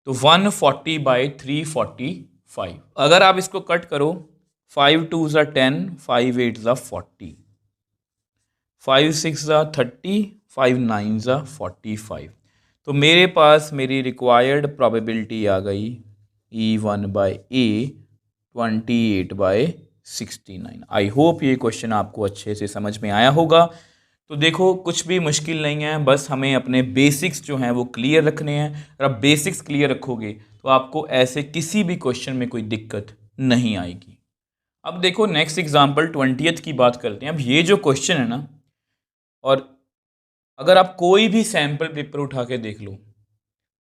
तो 140 बाय 345। अगर आप इसको कट करो, 5 2 ज़ा 10, 5 8 ज़ा 40, 5 6 ज़ा 30, 5 9 ज़ा 45। तो मेरे पास मेरी रिक्वायर्ड प्रोबेबिलिटी आ गई E1 by A 28 by 69। I hope ये क्वेश्चन आपको अच्छे से समझ में आया होगा। तो देखो कुछ भी मुश्किल नहीं है, बस हमें अपने बेसिक्स जो हैं वो क्लियर रखने हैं। अगर आप बेसिक्स क्लियर रखोगे तो आपको ऐसे किसी भी क्वेश्चन में कोई दिक्कत नहीं आएगी। अब देखो नेक्स्ट एग्जांपल 20th की बात करते हैं। अब ये जो क्वेश्चन है ना, और अगर आप कोई भी सैम्पल पेपर उठा के देख लो,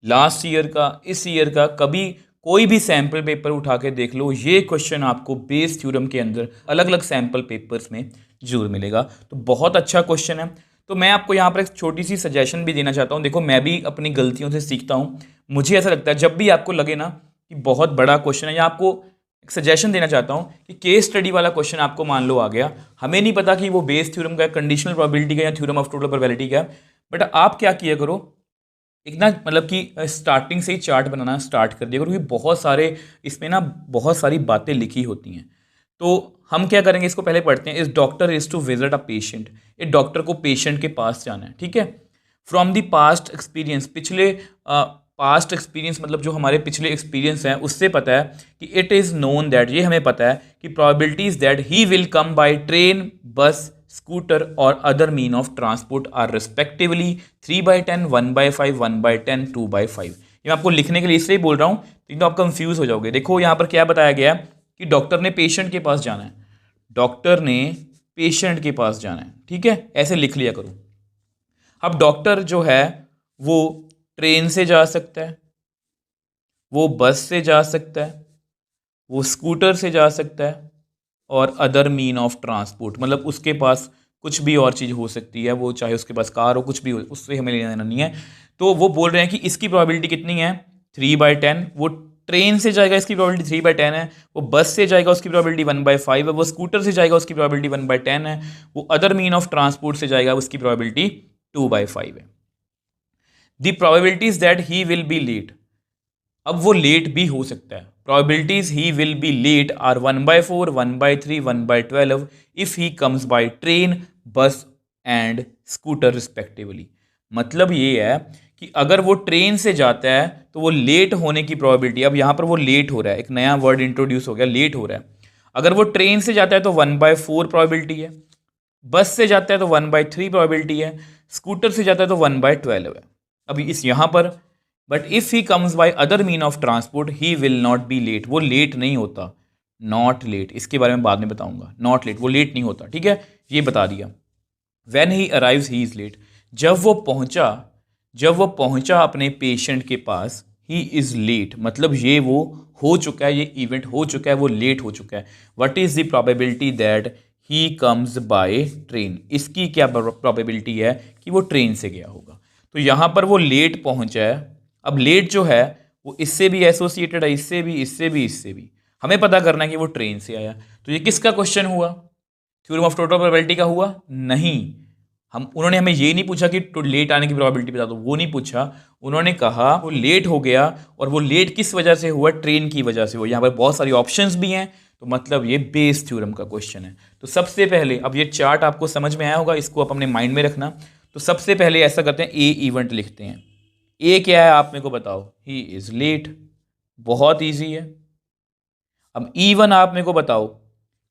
लास्ट ईयर का, इस ईयर का, कभी कोई भी सैम्पल पेपर उठा के देख लो, ये क्वेश्चन आपको बेस थ्योरम के अंदर अलग अलग सैम्पल पेपर्स में जरूर मिलेगा। तो बहुत अच्छा क्वेश्चन है। तो मैं आपको यहाँ पर एक छोटी सी सजेशन भी देना चाहता हूँ। देखो मैं भी अपनी गलतियों से सीखता हूँ। मुझे ऐसा लगता है जब भी आपको लगे ना कि बहुत बड़ा क्वेश्चन है, या आपको एक सजेशन देना चाहता हूँ कि केस स्टडी वाला क्वेश्चन आपको मान लो आ गया, हमें नहीं पता कि वो बेस थ्योरम का, कंडीशनल प्रोबेबिलिटी का, या थ्योरम ऑफ टोटल प्रोबेबिलिटी का, बट आप क्या किया करो, एक ना मतलब कि स्टार्टिंग से ही चार्ट बनाना स्टार्ट कर दिया करो, क्योंकि बहुत सारे इसमें ना बहुत सारी बातें लिखी होती हैं। तो हम क्या करेंगे, इसको पहले पढ़ते हैं। इस doctor is to visit a patient. एक डॉक्टर को पेशेंट के पास जाना है। ठीक है, फ्रॉम द पास्ट एक्सपीरियंस, पिछले पास्ट एक्सपीरियंस मतलब जो हमारे पिछले एक्सपीरियंस हैं उससे पता है कि इट इज़ नोन दैट, ये हमें पता है कि probabilities that he will come by train, bus, scooter और other mean of transport are respectively 3/10, 1/5, 1/10, 2/5। ये मैं आपको लिखने के लिए इसलिए बोल रहा हूँ, तो आप कंफ्यूज हो जाओगे। देखो यहाँ पर क्या बताया गया कि डॉक्टर ने पेशेंट के पास जाना है, डॉक्टर ने पेशेंट के पास जाना है। ठीक है, ऐसे लिख लिया करो। अब डॉक्टर जो है वो ट्रेन से जा सकता है, वो बस से जा सकता है, वो स्कूटर से जा सकता है, और अदर मीन ऑफ ट्रांसपोर्ट मतलब उसके पास कुछ भी और चीज़ हो सकती है, वो चाहे उसके पास कार हो, कुछ भी हो, उससे हमें लेना देना नहीं है। तो वो बोल रहे हैं कि इसकी प्रोबेबिलिटी कितनी है 3/10। वो ट्रेन से जाएगा, इसकी प्रोबेबिलिटी 3/10 है। वो बस से जाएगा, उसकी प्रोबेबिलिटी 1/5 है। वो स्कूटर से जाएगा, उसकी प्रोबेबिलिटी 1/10 है। वो अदर मीन ऑफ ट्रांसपोर्ट से जाएगा, उसकी प्रोबेबिलिटी 2/5 है। The probabilities that he will be late, अब वो लेट भी हो सकता है। Probabilities he will be late are 1/4, 1/3, 1/12 if he comes by train, bus and scooter respectively. मतलब ये है कि अगर वो ट्रेन से जाता है तो वो लेट होने की प्रोबेबिलिटी, अब यहाँ पर वो लेट हो रहा है, एक नया वर्ड इंट्रोड्यूस हो गया, लेट हो रहा है। अगर वो ट्रेन से जाता है तो 1/4 प्रोबेबिलिटी है, बस से जाता है तो 1/3 प्रोबेबिलिटी है, स्कूटर से जाता है तो 1/12 है। अभी इस यहाँ पर but if he comes by other mean of transport he will not be late, वो लेट नहीं होता, नॉट लेट, इसके बारे में बाद में बताऊंगा। नॉट लेट, वो लेट नहीं होता। ठीक है, ये बता दिया। When he arrives he is late, जब वो पहुंचा अपने पेशेंट के पास, ही इज लेट मतलब ये वो हो चुका है, ये इवेंट हो चुका है, वो लेट हो चुका है। What is the probability that he comes by train, इसकी क्या प्रोबेबिलिटी है कि वो ट्रेन से गया होगा। तो यहाँ पर वो लेट पहुंचा है। अब लेट जो है वो इससे भी एसोसिएटेड है, इससे भी, इससे भी, इससे भी। हमें पता करना है कि वो ट्रेन से आया। तो ये किसका क्वेश्चन हुआ, थ्योरम ऑफ टोटल प्रोबेबिलिटी का हुआ? नहीं, उन्होंने हमें ये नहीं पूछा कि लेट आने की प्रोबेबिलिटी बता दो, वो नहीं पूछा। उन्होंने कहा वो लेट हो गया और वो लेट किस वजह से हुआ, ट्रेन की वजह से हुआ। यहाँ पर बहुत सारी ऑप्शंस भी हैं, तो मतलब ये बेस थ्योरम का क्वेश्चन है। तो सबसे पहले, अब ये चार्ट आपको समझ में आया होगा, इसको आप अपने माइंड में रखना। तो सबसे पहले ऐसा करते हैं, ए इवेंट लिखते हैं। ए क्या है आप मेरे को बताओ, ही इज लेट, बहुत ईजी है। अब E1 आप मेरे को बताओ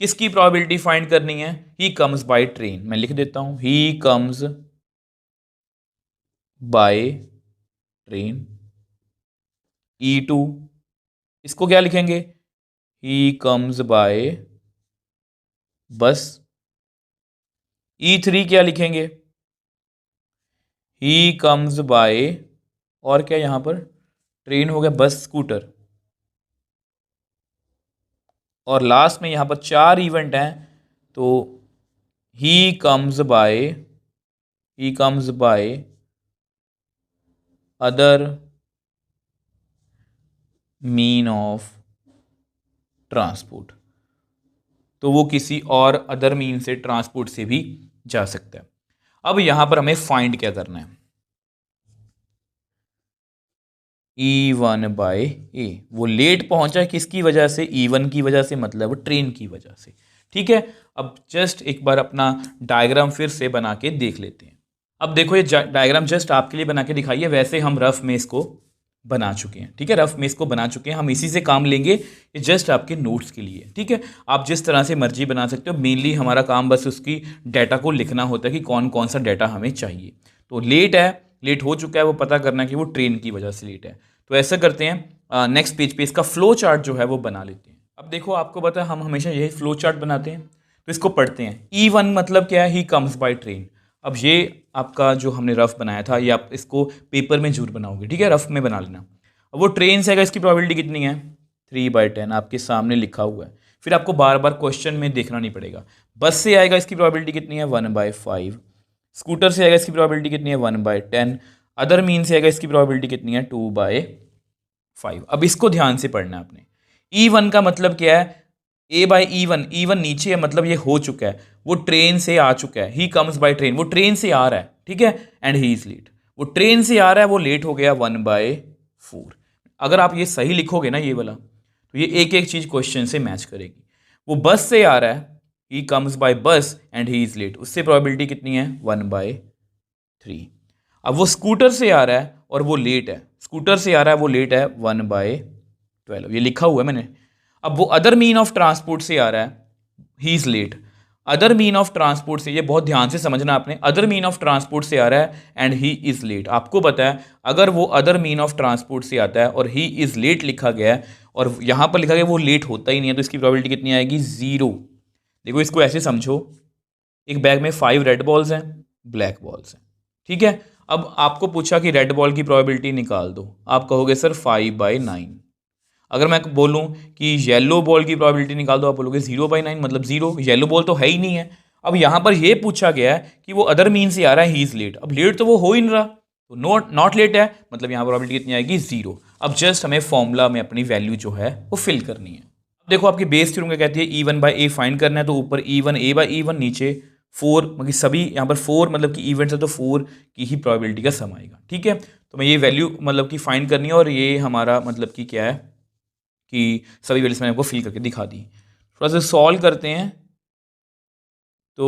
किसकी प्रोबेबिलिटी फाइंड करनी है, ही कम्स बाय ट्रेन। मैं लिख देता हूं, ही कम्स बाय ट्रेन। E2 इसको क्या लिखेंगे, ही कम्स बाय बस। E3 क्या लिखेंगे, ही कम्स बाय, और क्या यहां पर ट्रेन हो गया, बस, स्कूटर। और लास्ट में यहां पर 4 इवेंट हैं, तो ही comes by other mean of transport. तो वो किसी और अदर मीन से, ट्रांसपोर्ट से भी जा सकता है। अब यहां पर हमें फाइंड क्या करना है, E1 बाय ए। वो लेट पहुंचा किसकी वजह से, E1 की वजह से, मतलब ट्रेन की वजह से। ठीक है, अब जस्ट एक बार अपना डायग्राम फिर से बना के देख लेते हैं। अब देखो ये डायग्राम जस्ट आपके लिए बना के दिखाइए, वैसे हम रफ में इसको बना चुके हैं। ठीक है, रफ में इसको बना चुके हैं, हम इसी से काम लेंगे, ये जस्ट आपके नोट्स के लिए। ठीक है, आप जिस तरह से मर्जी बना सकते हो, मेनली हमारा काम बस उसकी डाटा को लिखना होता है कि कौन कौन सा डाटा हमें चाहिए। तो लेट है, लेट हो चुका है, वो पता करना कि वो ट्रेन की वजह से लेट है। तो ऐसा करते हैं, नेक्स्ट पेज पे इसका फ्लो चार्ट जो है वो बना लेते हैं। अब देखो आपको पता है हम हमेशा यही फ्लो चार्ट बनाते हैं, तो इसको पढ़ते हैं। E1 मतलब क्या है, ही कम्स बाय ट्रेन। अब ये आपका जो हमने रफ बनाया था, ये आप इसको पेपर में जरूर बनाओगे। ठीक है, रफ में बना लेना। अब वो ट्रेन से आएगा, इसकी प्रोबेबिलिटी कितनी है, 3/10 आपके सामने लिखा हुआ है। फिर आपको बार बार क्वेश्चन में देखना नहीं पड़ेगा। बस से आएगा, इसकी प्रोबेबिलिटी कितनी है, 1/5। स्कूटर से आएगा, इसकी प्रोबेबिलिटी कितनी है, 1/10। अदर मीन से आएगा, इसकी प्रोबेबिलिटी कितनी है, 2/5। अब इसको ध्यान से पढ़ना है आपने। E1 का मतलब क्या है, A/E1, E1 नीचे है, मतलब ये हो चुका है, वो ट्रेन से आ चुका है। ही कम्स बाय ट्रेन, वो ट्रेन से आ रहा है। ठीक है, एंड ही इज लेट, वो ट्रेन से आ रहा है, वो लेट हो गया 1/4। अगर आप ये सही लिखोगे ना ये वाला, तो ये एक एक चीज क्वेश्चन से मैच करेगी। वो बस से आ रहा है, ही कम्स बाय बस एंड ही इज लेट, उससे प्रोबेबिलिटी कितनी है, 1/3। अब वो स्कूटर से आ रहा है और वो लेट है, स्कूटर से आ रहा है, वो लेट है, 1/12, ये लिखा हुआ है मैंने। अब वो अदर मीन ऑफ ट्रांसपोर्ट से आ रहा है, he is late. Other mean of transport से, ये बहुत ध्यान से समझना आपने, अदर मीन ऑफ ट्रांसपोर्ट से आ रहा है एंड ही इज लेट। आपको पता है अगर वो अदर मीन ऑफ ट्रांसपोर्ट से आता है और ही इज लेट लिखा गया है और यहां पर लिखा गया वो लेट होता ही नहीं है, तो इसकी प्रोबेबिलिटी कितनी आएगी, 0। देखो इसको ऐसे समझो, एक बैग में 5 रेड बॉल्स हैं, ब्लैक बॉल्स हैं। ठीक है, अब आपको पूछा कि रेड बॉल की प्रोबेबिलिटी निकाल दो, आप कहोगे सर 5/9। अगर मैं बोलूं कि येलो बॉल की प्रोबेबिलिटी निकाल दो, आप बोलोगे 0/9, मतलब 0, येलो बॉल तो है ही नहीं है। अब यहां पर यह पूछा गया है कि वो अदर मीन से आ रहा है, ही इज लेट। अब लेट तो वो हो ही नहीं रहा, तो नॉट लेट है, मतलब यहां प्रोबेबिलिटी कितनी आएगी, 0। अब जस्ट हमें फॉर्मूला में अपनी वैल्यू जो है वो फिल करनी है। अब देखो आपकी बेस थ्योरम क्या कहती है, E1/A फाइंड करना है, तो ऊपर E1 A/E1, नीचे 4, मतलब सभी यहाँ पर 4 मतलब कि इवेंट्स है, तो 4 की ही प्रोबेबिलिटी का सम आएगा। ठीक है, तो मैं ये वैल्यू मतलब कि फाइंड करनी है, और ये हमारा मतलब कि क्या है कि सभी वैल्यूज मैंने आपको फिल करके दिखा दी। थोड़ा सा सॉल्व करते हैं, तो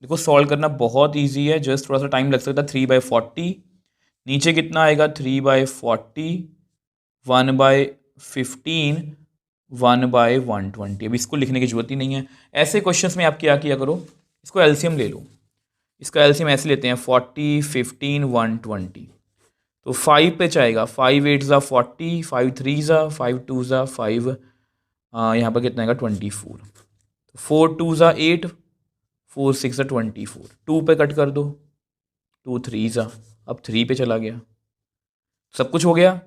देखो सॉल्व करना बहुत इजी है, जस्ट थोड़ा सा टाइम लग सकता है। 3/40, नीचे कितना आएगा, 3/40, 1/15, 1/120। अब इसको लिखने की जरूरत ही नहीं है। ऐसे क्वेश्चंस में आप क्या किया करो, इसको एलसीएम ले लो। इसका एलसीएम ऐसे लेते हैं, 40, 15, 120। तो 5 पे जाएगा, 5/8 ज़ा 40, 5/3 ज़ा 5/2 ज़ा 5, यहाँ पर कितना आएगा, 24। तो 4/2 ज़ा 8, 4/6 ज़ा 24। 2 पे कट कर दो, 2/3 ज़ा, अब 3 पे चला गया, सब कुछ हो गया।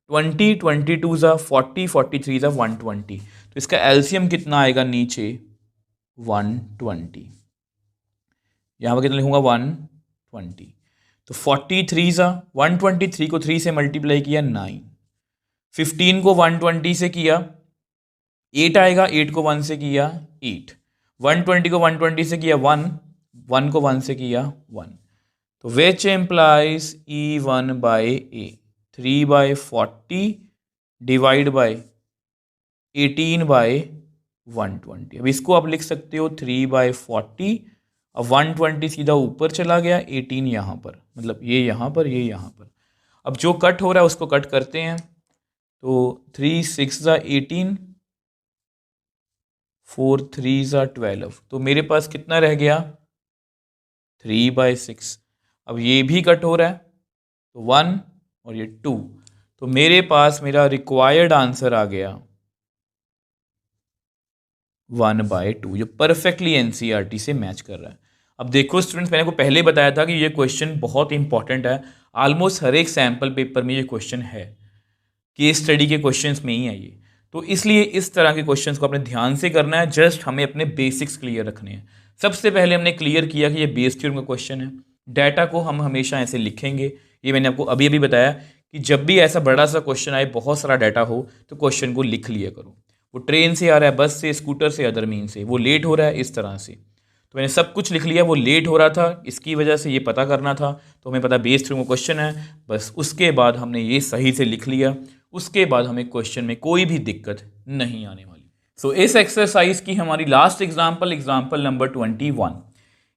20, 22 ज़ा 40, 43 ज़ा 120। तो इसका एलसीएम कितना आएगा नीचे, 120। यहाँ पर कितना लिखूंगा, 120। तो 43 ज़ा 123 को 3 से मल्टीप्लाई किया, 9। 15 को 120 से किया, 8 आएगा, 8 को 1 से किया, 8। 120 को 120 से किया, 1, 1 को 1 से किया 1, तो which employs E1 by A 3/40 divide by 18 by 120। अब इसको आप लिख सकते हो 3/40, अब 120 सीधा ऊपर चला गया, 18 यहाँ पर, मतलब ये यहाँ पर, ये यहाँ पर। अब जो कट हो रहा है उसको कट करते हैं, तो 3 6 18, 4 3 12, तो मेरे पास कितना रह गया 3/6। अब ये भी कट हो रहा है, तो 1 और ये 2, तो मेरे पास मेरा रिक्वायर्ड आंसर आ गया 1/2, जो परफेक्टली एनसीईआरटी से मैच कर रहा है। अब देखो स्टूडेंट्स, मैंने को पहले बताया था कि ये क्वेश्चन बहुत इंपॉर्टेंट है, ऑलमोस्ट हर एक सैम्पल पेपर में ये क्वेश्चन है, केस स्टडी के क्वेश्चंस में ही है ये, तो इसलिए इस तरह के क्वेश्चंस को अपने ध्यान से करना है। जस्ट हमें अपने बेसिक्स क्लियर रखने हैं। सबसे पहले हमने क्लियर किया कि ये बेस थ्योरम का क्वेश्चन है, डाटा को हम हमेशा ऐसे लिखेंगे। ये मैंने आपको अभी अभी बताया कि जब भी ऐसा बड़ा सा क्वेश्चन आए, बहुत सारा डाटा हो, तो क्वेश्चन को लिख लिया करो। वो ट्रेन से आ रहा है, बस से, स्कूटर से, अदर मीन से, वो लेट हो रहा है, इस तरह से, तो मैंने सब कुछ लिख लिया। वो लेट हो रहा था, इसकी वजह से ये पता करना था, तो हमें पता बेस थ्योरम का क्वेश्चन है, बस उसके बाद हमने ये सही से लिख लिया। उसके बाद हमें क्वेश्चन में कोई भी दिक्कत नहीं आने वाली। सो इस एक्सरसाइज की हमारी last example number 21,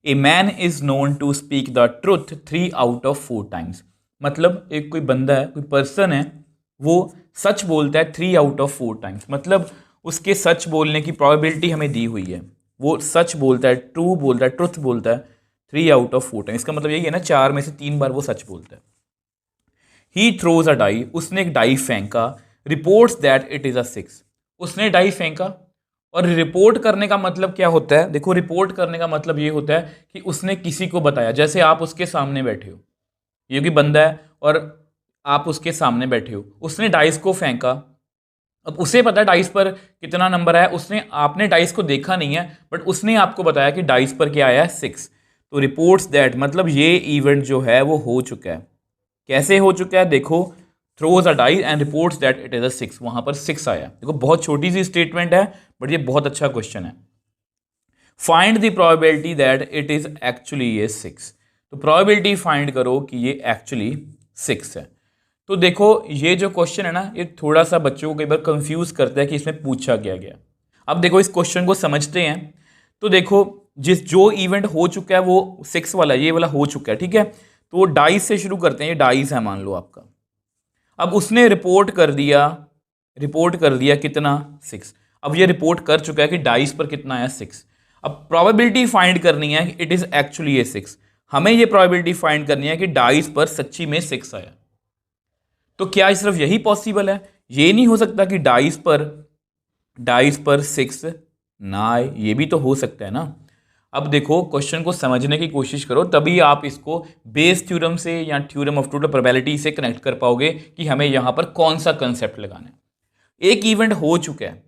a man is known to speak the truth 3 out of 4 times। मतलब एक कोई बंदा है, कोई पर्सन है, वो सच बोलता है 3 out of 4 times, मतलब उसके सच बोलने की प्रोबेबिलिटी हमें दी हुई है। वो सच बोलता है, ट्रू बोलता है, ट्रुथ बोलता है 3 out of 4 times। इसका मतलब यही है ना, 4 में से 3 बार वो सच बोलता है। ही थ्रोज अ डाई, उसने एक डाई फेंका, reports that it is a 6। उसने डाई फेंका, और रिपोर्ट करने का मतलब क्या होता है? देखो, रिपोर्ट करने का मतलब ये होता है कि उसने किसी को बताया। जैसे आप उसके सामने बैठे हो, ये भी बंदा है और आप उसके सामने बैठे हो, उसने डाइस को फेंका, अब उसे पता है डाइस पर कितना नंबर आया, आपने डाइस को देखा नहीं है, बट उसने आपको बताया कि डाइस पर क्या आया है 6। तो रिपोर्ट्स दैट मतलब ये इवेंट जो है वो हो चुका है। कैसे हो चुका है? देखो, throws a die and reports that it is a 6, वहां पर 6 आया। देखो, बहुत छोटी सी स्टेटमेंट है, बट ये बहुत अच्छा क्वेश्चन है। Find the probability that it is actually ये 6। तो प्रोबेबिलिटी फाइंड करो कि ये एक्चुअली 6 है। तो देखो, ये जो क्वेश्चन है ना, ये थोड़ा सा बच्चों को कई बार कंफ्यूज करता है कि इसमें पूछा क्या गया। अब देखो, इस क्वेश्चन को समझते हैं। तो देखो, जो इवेंट हो चुका है वो 6 वाला, ये वाला हो चुका है, ठीक है। तो डाइस से शुरू करते हैं, ये डाइस है मान लो आपका। अब उसने रिपोर्ट कर दिया कितना 6। अब ये रिपोर्ट कर चुका है कि डाइस पर कितना आया 6। अब प्रोबेबिलिटी फाइंड करनी है कि इट इज एक्चुअली ये 6। हमें ये प्रोबेबिलिटी फाइंड करनी है कि डाइस पर सच्ची में 6 आया। तो क्या सिर्फ यही पॉसिबल है? ये नहीं हो सकता कि डाइस पर 6 ना आए, ये भी तो हो सकता है ना। अब देखो, क्वेश्चन को समझने की कोशिश करो, तभी आप इसको बेस थ्योरम से या थ्योरम ऑफ टोटल प्रोबेबिलिटी से कनेक्ट कर पाओगे कि हमें यहां पर कौन सा कंसेप्ट लगाना है। एक इवेंट हो चुका है,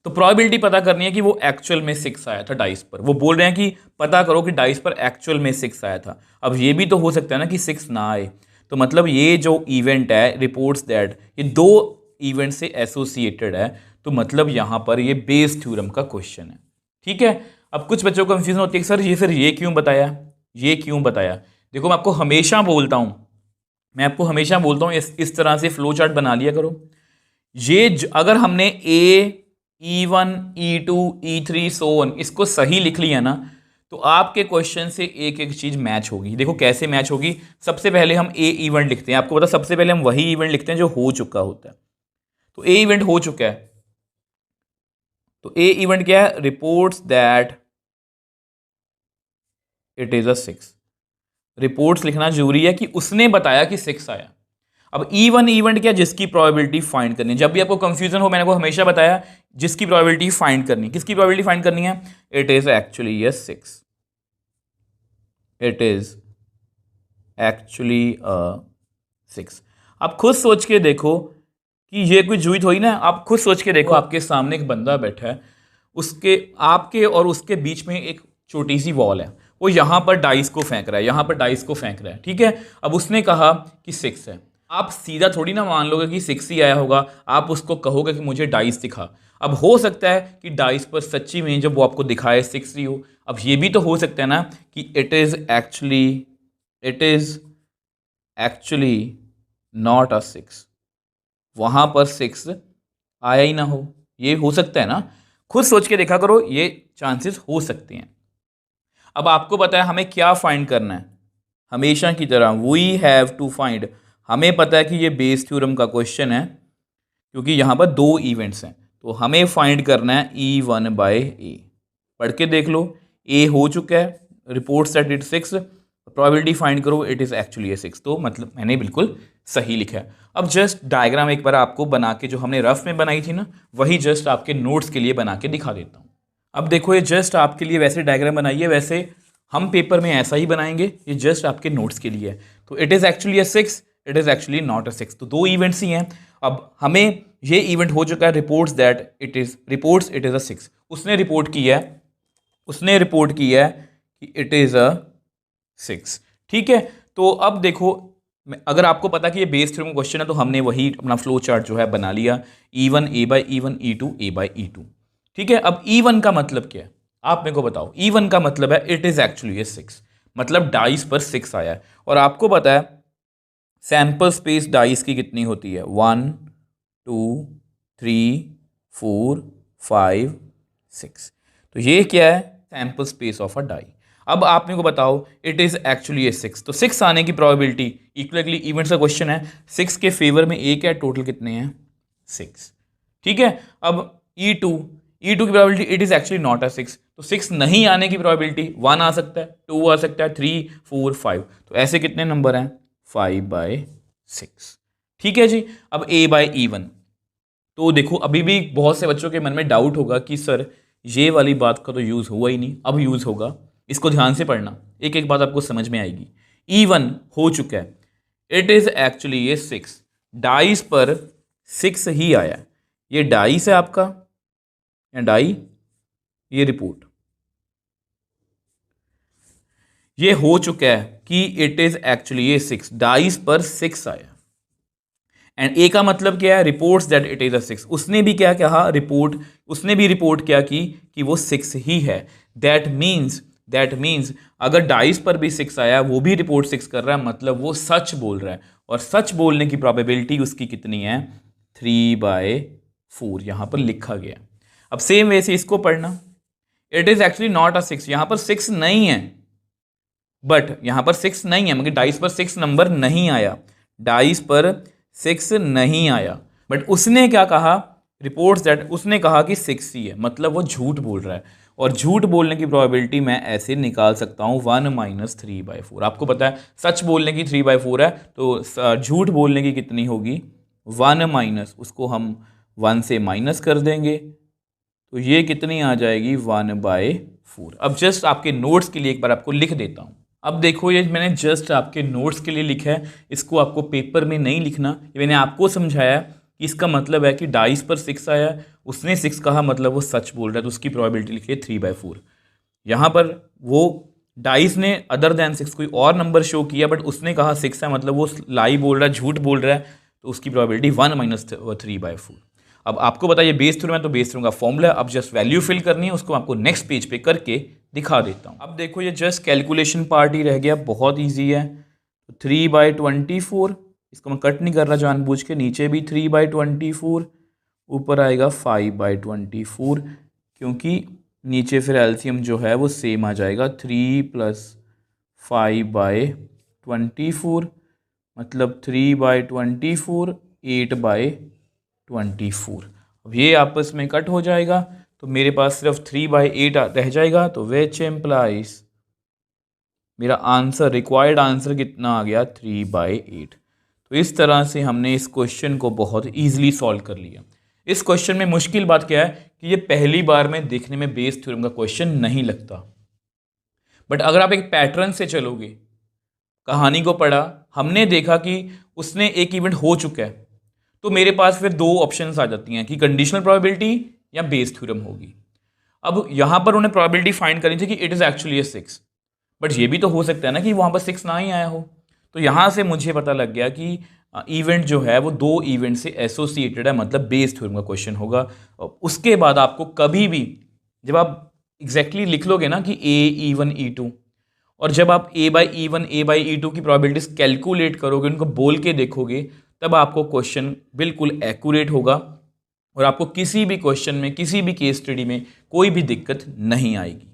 तो प्रोबेबिलिटी पता करनी है कि वो एक्चुअल में 6 आया था डाइस पर। वो बोल रहे हैं कि पता करो कि डाइस पर एक्चुअल में 6 आया था। अब ये भी तो हो सकता है ना कि 6 ना आए, तो मतलब ये जो इवेंट है, रिपोर्ट्स दैट, ये 2 इवेंट से एसोसिएटेड है, तो मतलब यहां पर ये बेस थ्योरम का क्वेश्चन है, ठीक है। अब कुछ बच्चों को कंफ्यूजन होती है, सर ये फिर ये क्यों बताया, ये क्यों बताया? देखो, मैं आपको हमेशा बोलता हूं इस तरह से फ्लो चार्ट बना लिया करो। अगर हमने E1 E2 E3 so on इसको सही लिख लिया ना, तो आपके क्वेश्चन से एक एक चीज मैच होगी। देखो कैसे मैच होगी। सबसे पहले हम ए इवेंट लिखते हैं, आपको पता, सबसे पहले हम वही इवेंट लिखते हैं जो हो चुका होता है। तो ए इवेंट हो चुका है, तो ए इवेंट क्या है? Reports that it is a 6। Reports लिखना जरूरी है कि उसने बताया कि 6 आया। अब E1 इवेंट क्या? जिसकी प्रोबेबिलिटी फाइंड करनी है। जब भी आपको कंफ्यूजन हो, मैंने को हमेशा बताया, जिसकी प्रोबेबिलिटी फाइंड करनी है। किसकी प्रोबेबिलिटी फाइंड करनी है? इट इज एक्चुअली ये 6। It is actually 6। आप खुद सोच के देखो कि ये कोई जुई हुई ना। आप खुद सोच के देखो, आपके सामने एक बंदा बैठा है, आपके और उसके बीच में एक छोटी सी वॉल है। वो यहां पर डाइस को फेंक रहा है, यहां पर डाइस को फेंक रहा है, ठीक है। अब उसने कहा कि 6 है। आप सीधा थोड़ी ना मान लोगे कि 6 ही आया होगा, आप उसको कहोगे कि मुझे डाइस दिखा। अब हो सकता है कि डाइस पर सच्ची में जब वो आपको दिखाए 6 ही हो। अब ये भी तो हो सकता है ना कि it is actually not a 6, वहां पर 6 आया ही ना हो। ये हो सकता है ना, खुद सोच के देखा करो, ये चांसेस हो सकते हैं। अब आपको पता है हमें क्या फाइंड करना है, हमेशा की तरह वी हैव टू फाइंड। हमें पता है कि ये बेस थ्योरम का क्वेश्चन है, क्योंकि यहाँ पर 2 इवेंट्स हैं, तो हमें फाइंड करना है E1/A। पढ़ के देख लो, ए हो चुका है, report set it 6, probability find करो, इट इज़ एक्चुअली ए 6। तो मतलब मैंने बिल्कुल सही लिखा है। अब जस्ट डायग्राम एक बार आपको बना के, जो हमने रफ में बनाई थी ना, वही जस्ट आपके नोट्स के लिए बना के दिखा देता हूँ। अब देखो, ये जस्ट आपके लिए वैसे डायग्राम बनाइए, वैसे हम पेपर में ऐसा ही बनाएंगे, ये जस्ट आपके नोट्स के लिए है। तो it is actually A 6, it is actually not a 6। तो 2 इवेंट्स ही हैं। अब हमें ये इवेंट हो चुका है, रिपोर्ट्स इट इज़ अ 6। उसने रिपोर्ट की है कि इट इज़ अ 6। ठीक है, तो अब देखो, अगर आपको पता कि ये बेस थ्योरम क्वेश्चन है, तो हमने वही अपना फ्लो चार्ट जो है बना लिया, E1 A/E1, E2 A/E2। ठीक है, अब E1 का मतलब क्या है आप मेरे को बताओ। E1 का मतलब है इट इज़ एक्चुअली ए 6, मतलब डाइस पर 6 आया है। और आपको पता है सैंपल स्पेस डाइस की कितनी होती है, 1 2 3 4 5 6। तो ये क्या है, sample space of a die. अब आप मेरे को बताओ इट इज एक्चुअली ए 6, तो 6 आने की प्रोबेबिलिटी, इक्वली इवेंट्स का क्वेश्चन है, 6 के फेवर में ए क्या है, टोटल कितने हैं 6। ठीक है, अब E2 की probability, it is actually not a 6, तो 6 नहीं आने की प्रोबेबिलिटी 1 आ सकता है, 2 आ सकता है, 3 4 5। तो ऐसे कितने नंबर हैं, 5/6। ठीक है जी। अब A/E1, तो देखो अभी भी बहुत से बच्चों के मन में डाउट होगा कि सर ये वाली बात का तो यूज़ हुआ ही नहीं, अब यूज़ होगा। इसको ध्यान से पढ़ना, एक एक बात आपको समझ में आएगी। E1 हो चुका है, इट इज़ एक्चुअली ये 6, डाइस पर 6 ही आया है। ये डाइस है आपका, या डाई, ये रिपोर्ट, ये हो चुका है कि इट इज़ एक्चुअली ये 6, डाइस पर 6 आया। एंड ए का मतलब क्या है, reports that it is a 6। उसने भी क्या कहा, उसने भी रिपोर्ट क्या की कि वो 6 ही है। दैट मीन्स अगर डाइस पर भी 6 आया, वो भी रिपोर्ट 6 कर रहा है, मतलब वो सच बोल रहा है। और सच बोलने की प्रोबेबिलिटी उसकी कितनी है, 3/4 यहां पर लिखा गया। अब सेम वे से इसको पढ़ना, it is actually not a 6, यहां पर 6 नहीं है, बट यहां पर 6 नहीं है, मगर डाइस पर 6 नंबर नहीं आया, डाइस पर 6 नहीं आया। बट उसने क्या कहा, रिपोर्ट्स दैट, उसने कहा कि 6 ही है, मतलब वो झूठ बोल रहा है। और झूठ बोलने की प्रोबेबिलिटी मैं ऐसे निकाल सकता हूँ, 1 - 3/4। आपको पता है सच बोलने की 3/4 है, तो झूठ बोलने की कितनी होगी, 1 माइनस, उसको हम 1 से माइनस कर देंगे, तो ये कितनी आ जाएगी, 1/4। अब जस्ट आपके नोट्स के लिए एक बार आपको लिख देता हूँ। अब देखो, ये मैंने जस्ट आपके नोट्स के लिए लिखा है, इसको आपको पेपर में नहीं लिखना। ये मैंने आपको समझाया कि इसका मतलब है कि डाइस पर 6 आया, उसने 6 कहा, मतलब वो सच बोल रहा है, तो उसकी प्रोबेबिलिटी लिखिए 3/4। यहाँ पर वो डाइस ने अदर देन 6 कोई और नंबर शो किया, बट उसने कहा 6 है, मतलब वो लाई बोल रहा है, झूठ बोल रहा है, तो उसकी प्रोबेबिलिटी 1 - 3/4। अब आपको पता है ये बेस थ्योरम है, तो बेस थ्योरम का फॉर्मूला है। अब जस्ट वैल्यू फिल करनी है, उसको आपको नेक्स्ट पेज पे करके दिखा देता हूँ। अब देखो, ये जस्ट कैलकुलेशन पार्ट ही रह गया, बहुत ईजी है। 3/24, इसको मैं कट नहीं कर रहा जानबूझ के, नीचे भी 3/24, ऊपर आएगा 5/24, क्योंकि नीचे फिर एलसीएम जो है वो सेम आ जाएगा, 3 + 5/24, मतलब 3/24, 8/24। अब ये आपस में कट हो जाएगा, तो मेरे पास सिर्फ 3/8 रह जाएगा, तो विच एम्प्लाइज मेरा आंसर, रिक्वायर्ड आंसर कितना आ गया, 3/8। तो इस तरह से हमने इस क्वेश्चन को बहुत ईजिली सॉल्व कर लिया। इस क्वेश्चन में मुश्किल बात क्या है कि ये पहली बार में देखने में बेस थ्योरम का क्वेश्चन नहीं लगता, बट अगर आप एक पैटर्न से चलोगे, कहानी को पढ़ा, हमने देखा कि उसने एक इवेंट हो चुका है, तो मेरे पास फिर 2 ऑप्शंस आ जाती हैं कि कंडीशनल प्रोबेबिलिटी या बेस थ्योरम होगी। अब यहां पर उन्हें प्रोबेबिलिटी फाइंड करनी थी कि it is actually A 6, but ये भी तो हो सकता है ना कि वहां पर 6 ना ही आया हो। तो यहां से मुझे पता लग गया कि इवेंट जो है वो 2 इवेंट से एसोसिएटेड है, मतलब बेस्ड थ्योरम का क्वेश्चन होगा। उसके बाद आपको कभी भी जब आप एग्जैक्टली लिख लोगे ना कि A E1 E2, और जब आप A/E1 A/E2 की प्रोबेबिलिटीज कैलकुलेट करोगे, उनको बोल के देखोगे, तब आपको क्वेश्चन बिल्कुल एक्यूरेट होगा और आपको किसी भी क्वेश्चन में, किसी भी केस स्टडी में कोई भी दिक्कत नहीं आएगी।